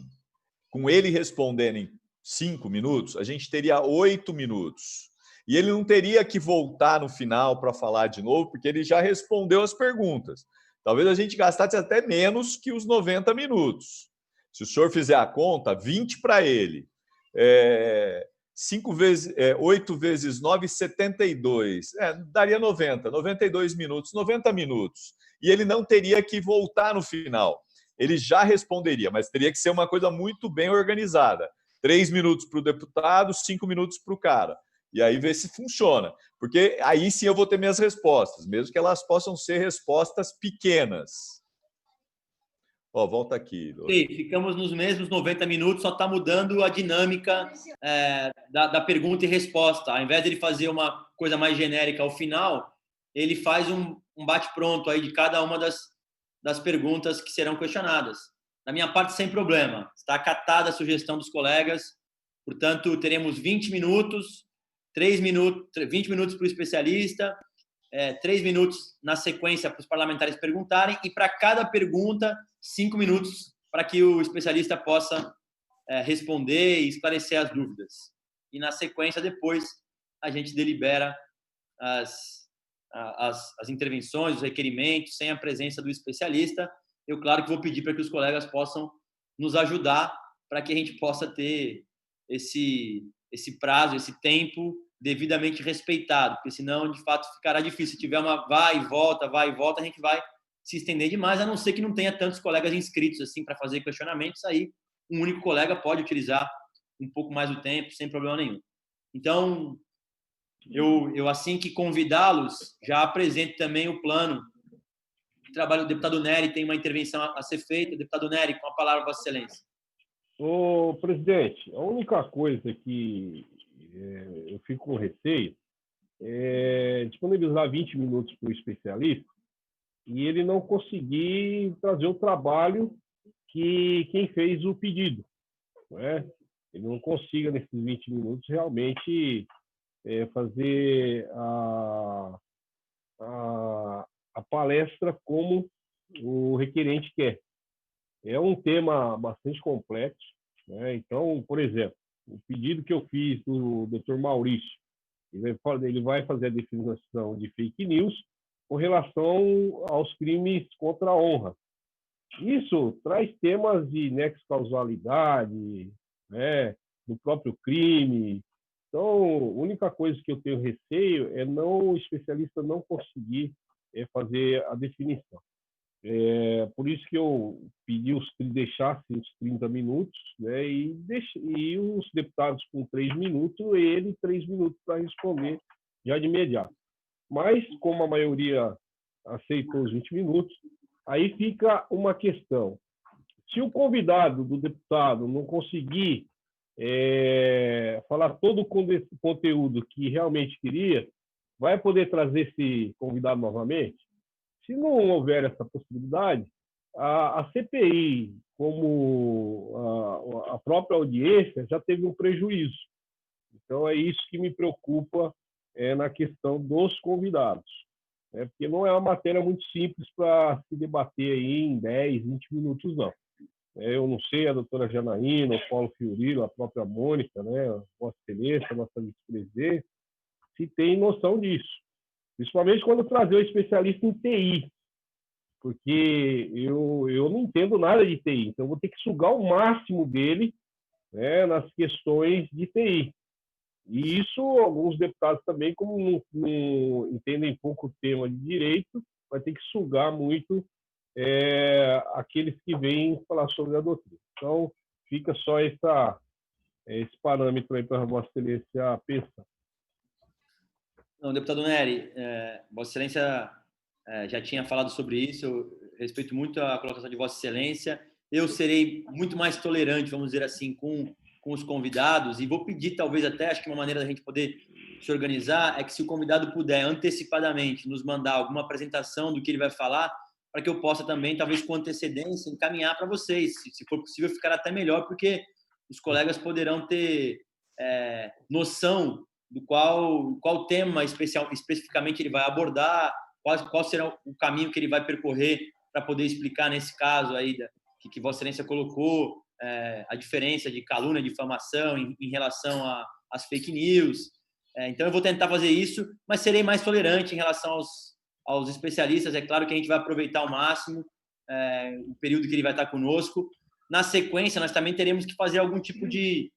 com ele respondendo em 5 minutos, a gente teria 8 minutos. E ele não teria que voltar no final para falar de novo, porque ele já respondeu as perguntas. Talvez a gente gastasse até menos que os 90 minutos. Se o senhor fizer a conta, 20 para ele. 8 vezes 9, 72. Daria 92 minutos, 90 minutos. E ele não teria que voltar no final. Ele já responderia, mas teria que ser uma coisa muito bem organizada. 3 minutos para o deputado, 5 minutos para o cara. E aí ver se funciona. Porque aí sim eu vou ter minhas respostas, mesmo que elas possam ser respostas pequenas. Volta aqui. Sim, ficamos nos mesmos 90 minutos, só está mudando a dinâmica da pergunta e resposta. Ao invés de ele fazer uma coisa mais genérica ao final, ele faz um bate-pronto aí de cada uma das perguntas que serão questionadas. Da minha parte, sem problema. Está acatada a sugestão dos colegas. Portanto, teremos 20 minutos, 20 minutos para o especialista, 3 minutos na sequência para os parlamentares perguntarem e para cada pergunta, 5 minutos para que o especialista possa responder e esclarecer as dúvidas. E na sequência, depois, a gente delibera as intervenções, os requerimentos, sem a presença do especialista. eu, claro, que vou pedir para que os colegas possam nos ajudar para que a gente possa ter esse prazo, esse tempo devidamente respeitado, porque senão, de fato, ficará difícil. Se tiver uma vai e volta, a gente vai se estender demais, a não ser que não tenha tantos colegas inscritos assim para fazer questionamentos, aí um único colega pode utilizar um pouco mais do tempo, sem problema nenhum. Então, eu assim que convidá-los, já apresento também o plano de trabalho do deputado Nery, tem uma intervenção a ser feita. Deputado Nery, com a palavra, Vossa Excelência. Ô, presidente, a única coisa que eu fico com receio é disponibilizar 20 minutos para o especialista e ele não conseguir trazer o trabalho que quem fez o pedido, não é? Ele não consiga, nesses 20 minutos, realmente fazer a palestra como o requerente quer. É um tema bastante complexo, né? Então, por exemplo, o pedido que eu fiz do Dr. Maurício, ele vai fazer a definição de fake news com relação aos crimes contra a honra. Isso traz temas de nexo-causalidade, né, do próprio crime. Então, a única coisa que eu tenho receio é o especialista não conseguir fazer a definição. Por isso que eu pedi deixasse os 30 minutos, né, e os deputados com 3 minutos, ele 3 minutos para responder já de imediato. Mas, como a maioria aceitou os 20 minutos, aí fica uma questão. Se o convidado do deputado não conseguir falar todo o conteúdo que realmente queria, vai poder trazer esse convidado novamente? Se não houver essa possibilidade, a CPI, como a própria audiência, já teve um prejuízo. Então, é isso que me preocupa na questão dos convidados. Porque não é uma matéria muito simples para se debater aí em 10, 20 minutos, não. Eu não sei, a doutora Janaína, o Paulo Fiorilo, a própria Mônica, né, a Vossa Excelência, a nossa vice-presidente, se tem noção disso. Principalmente quando trazer o especialista em TI, porque eu não entendo nada de TI, então eu vou ter que sugar o máximo dele, né, nas questões de TI. E isso, alguns deputados também, como não entendem pouco o tema de direito, vai ter que sugar muito aqueles que vêm falar sobre a doutrina. Então, fica só esse parâmetro aí para a Vossa Excelência pensar. Não, deputado Nery, Vossa Excelência já tinha falado sobre isso, eu respeito muito a colocação de Vossa Excelência. Eu serei muito mais tolerante, vamos dizer assim, com os convidados, e vou pedir, talvez até, acho que uma maneira da gente poder se organizar é que, se o convidado puder antecipadamente nos mandar alguma apresentação do que ele vai falar, para que eu possa também, talvez com antecedência, encaminhar para vocês. Se for possível, ficará até melhor, porque os colegas poderão ter noção do qual tema especificamente ele vai abordar, qual será o caminho que ele vai percorrer para poder explicar, nesse caso aí que Vossa Excelência colocou, a diferença de calúnia, difamação em relação às fake news. Então, eu vou tentar fazer isso, mas serei mais tolerante em relação aos especialistas. É claro que a gente vai aproveitar ao máximo o período que ele vai estar conosco. Na sequência, nós também teremos que fazer algum tipo de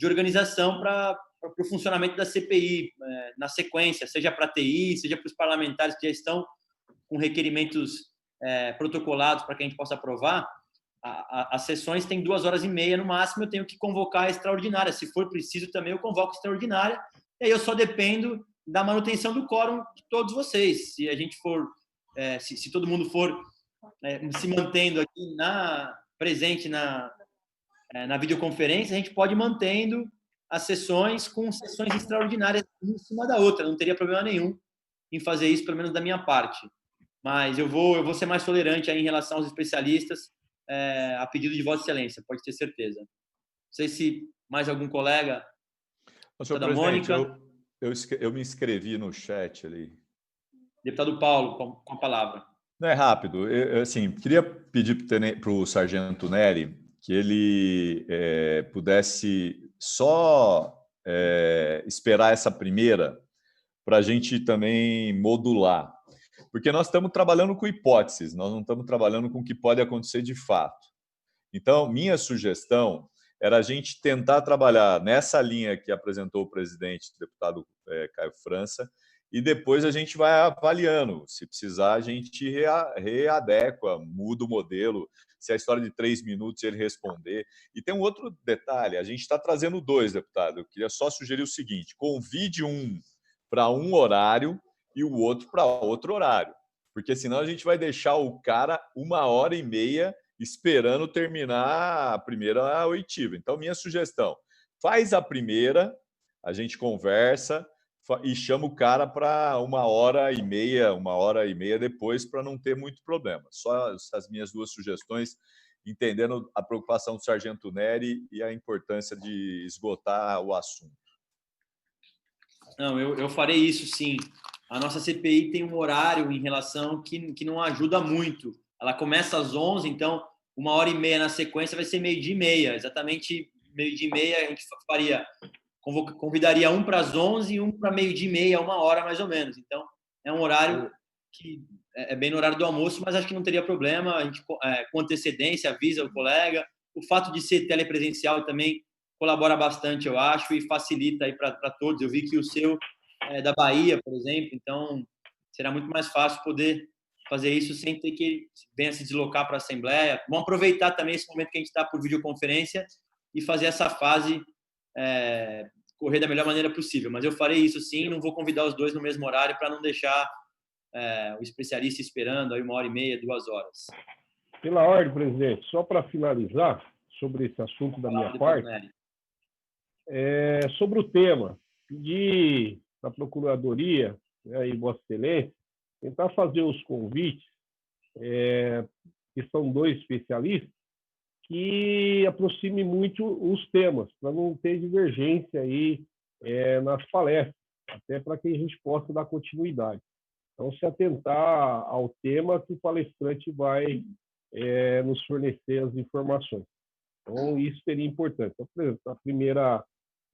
organização para o funcionamento da CPI, na sequência, seja para a TI, seja para os parlamentares que já estão com requerimentos protocolados para que a gente possa aprovar. As sessões têm 2h30 no máximo, eu tenho que convocar a extraordinária. Se for preciso também, eu convoco a extraordinária. E aí eu só dependo da manutenção do quórum de todos vocês. Se a gente for, se todo mundo for se mantendo aqui presente na videoconferência, a gente pode ir mantendo as sessões com sessões extraordinárias uma em cima da outra. Não teria problema nenhum em fazer isso, pelo menos da minha parte. Mas eu vou ser mais tolerante aí em relação aos especialistas, a pedido de Vossa Excelência, pode ter certeza. Não sei se mais algum colega. Senhor da presidente, Mônica. Eu me inscrevi no chat ali. Deputado Paulo, com a palavra. Não é rápido. Assim, queria pedir para o sargento Nery que ele pudesse só esperar essa primeira para a gente também modular. Porque nós estamos trabalhando com hipóteses, nós não estamos trabalhando com o que pode acontecer de fato. Então, minha sugestão era a gente tentar trabalhar nessa linha que apresentou o presidente, o deputado Caio França, e depois a gente vai avaliando. Se precisar, a gente readequa, muda o modelo. Se a história de 3 minutos ele responder. E tem um outro detalhe, a gente está trazendo 2, deputado. Eu queria só sugerir o seguinte, convide um para um horário e o outro para outro horário. Porque senão a gente vai deixar o cara 1h30 esperando terminar a primeira oitiva. Então, minha sugestão, faz a primeira, a gente conversa e chama o cara para 1h30 depois, para não ter muito problema. Só as minhas 2 sugestões, entendendo a preocupação do Sargento Nery e a importância de esgotar o assunto. Não, eu farei isso sim. A nossa CPI tem um horário em relação que não ajuda muito. Ela começa às 11, então 1h30 na sequência vai ser 12h30. Exatamente 12h30 a gente convidaria um para as 11 e um para 12h30, 1h mais ou menos. Então, é um horário que é bem no horário do almoço, mas acho que não teria problema. A gente, com antecedência, avisa o colega. O fato de ser telepresencial também colabora bastante, eu acho, e facilita aí para todos. Eu vi que o seu é da Bahia, por exemplo, então será muito mais fácil poder fazer isso sem ter que venha se deslocar para a Assembleia. Vamos aproveitar também esse momento que a gente está por videoconferência e fazer essa fase correr da melhor maneira possível. Mas eu farei isso sim, não vou convidar os 2 no mesmo horário para não deixar o especialista esperando aí 1h30, 2 horas. Pela ordem, presidente, só para finalizar sobre esse assunto da minha parte, sobre o tema, pedir da Procuradoria, e Vossa Excelência, tentar fazer os convites, que são 2 especialistas, que aproxime muito os temas, para não ter divergência aí nas palestras, até para que a gente possa dar continuidade. Então, se atentar ao tema que o palestrante vai nos fornecer as informações. Então, isso seria importante. Então, por exemplo, na primeira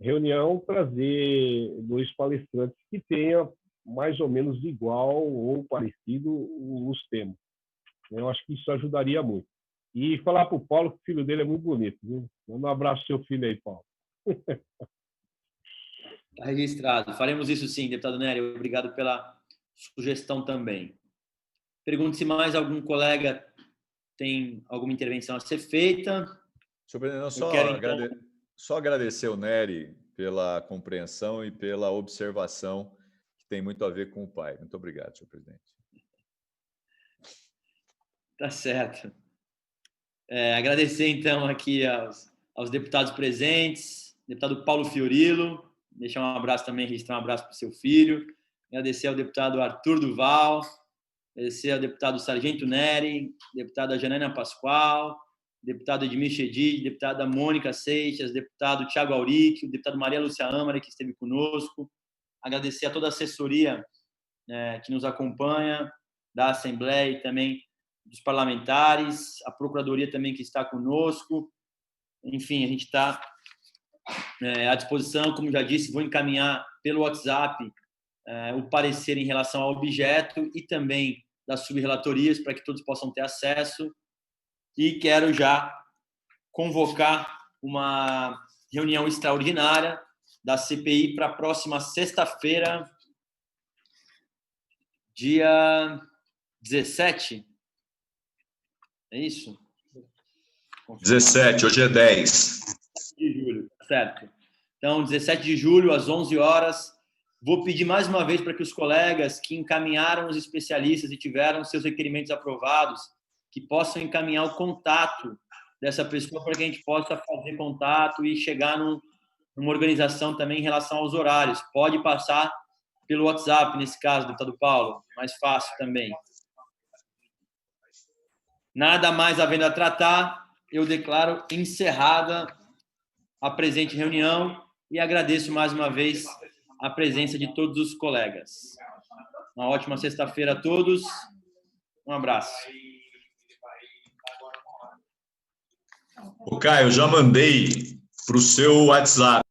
reunião, trazer 2 palestrantes que tenham mais ou menos igual ou parecido os temas. Eu acho que isso ajudaria muito. E falar para o Paulo que o filho dele é muito bonito, viu? Manda um abraço ao seu filho aí, Paulo. Está registrado. Faremos isso sim, deputado Nery. Obrigado pela sugestão também. Pergunto se mais algum colega tem alguma intervenção a ser feita. Senhor presidente, só agradecer ao Nery pela compreensão e pela observação que tem muito a ver com o pai. Muito obrigado, senhor presidente. Tá certo. Agradecer, então, aqui aos deputados presentes, deputado Paulo Fiorilo, deixar um abraço também, registrar um abraço para o seu filho, agradecer ao deputado Arthur Duval, agradecer ao deputado Sargento Nery, deputada Janaina Pascoal, deputado Edmir Chedid, deputada Mônica Seixas, deputado Thiago Auric, o deputado Maria Lúcia Amari, que esteve conosco, agradecer a toda a assessoria que nos acompanha, da Assembleia e também dos parlamentares, a Procuradoria também que está conosco. Enfim, a gente está à disposição, como já disse, vou encaminhar pelo WhatsApp o parecer em relação ao objeto e também das subrelatorias para que todos possam ter acesso. E quero já convocar uma reunião extraordinária da CPI para a próxima sexta-feira, dia 17. É isso? 17, hoje é 10. De julho, certo. Então, 17 de julho, às 11 horas. Vou pedir mais uma vez para que os colegas que encaminharam os especialistas e tiveram seus requerimentos aprovados, que possam encaminhar o contato dessa pessoa para que a gente possa fazer contato e chegar numa organização também em relação aos horários. Pode passar pelo WhatsApp, nesse caso, deputado Paulo, mais fácil também. Nada mais havendo a tratar, eu declaro encerrada a presente reunião e agradeço mais uma vez a presença de todos os colegas. Uma ótima sexta-feira a todos. Um abraço. Ô, Caio, já mandei para o seu WhatsApp.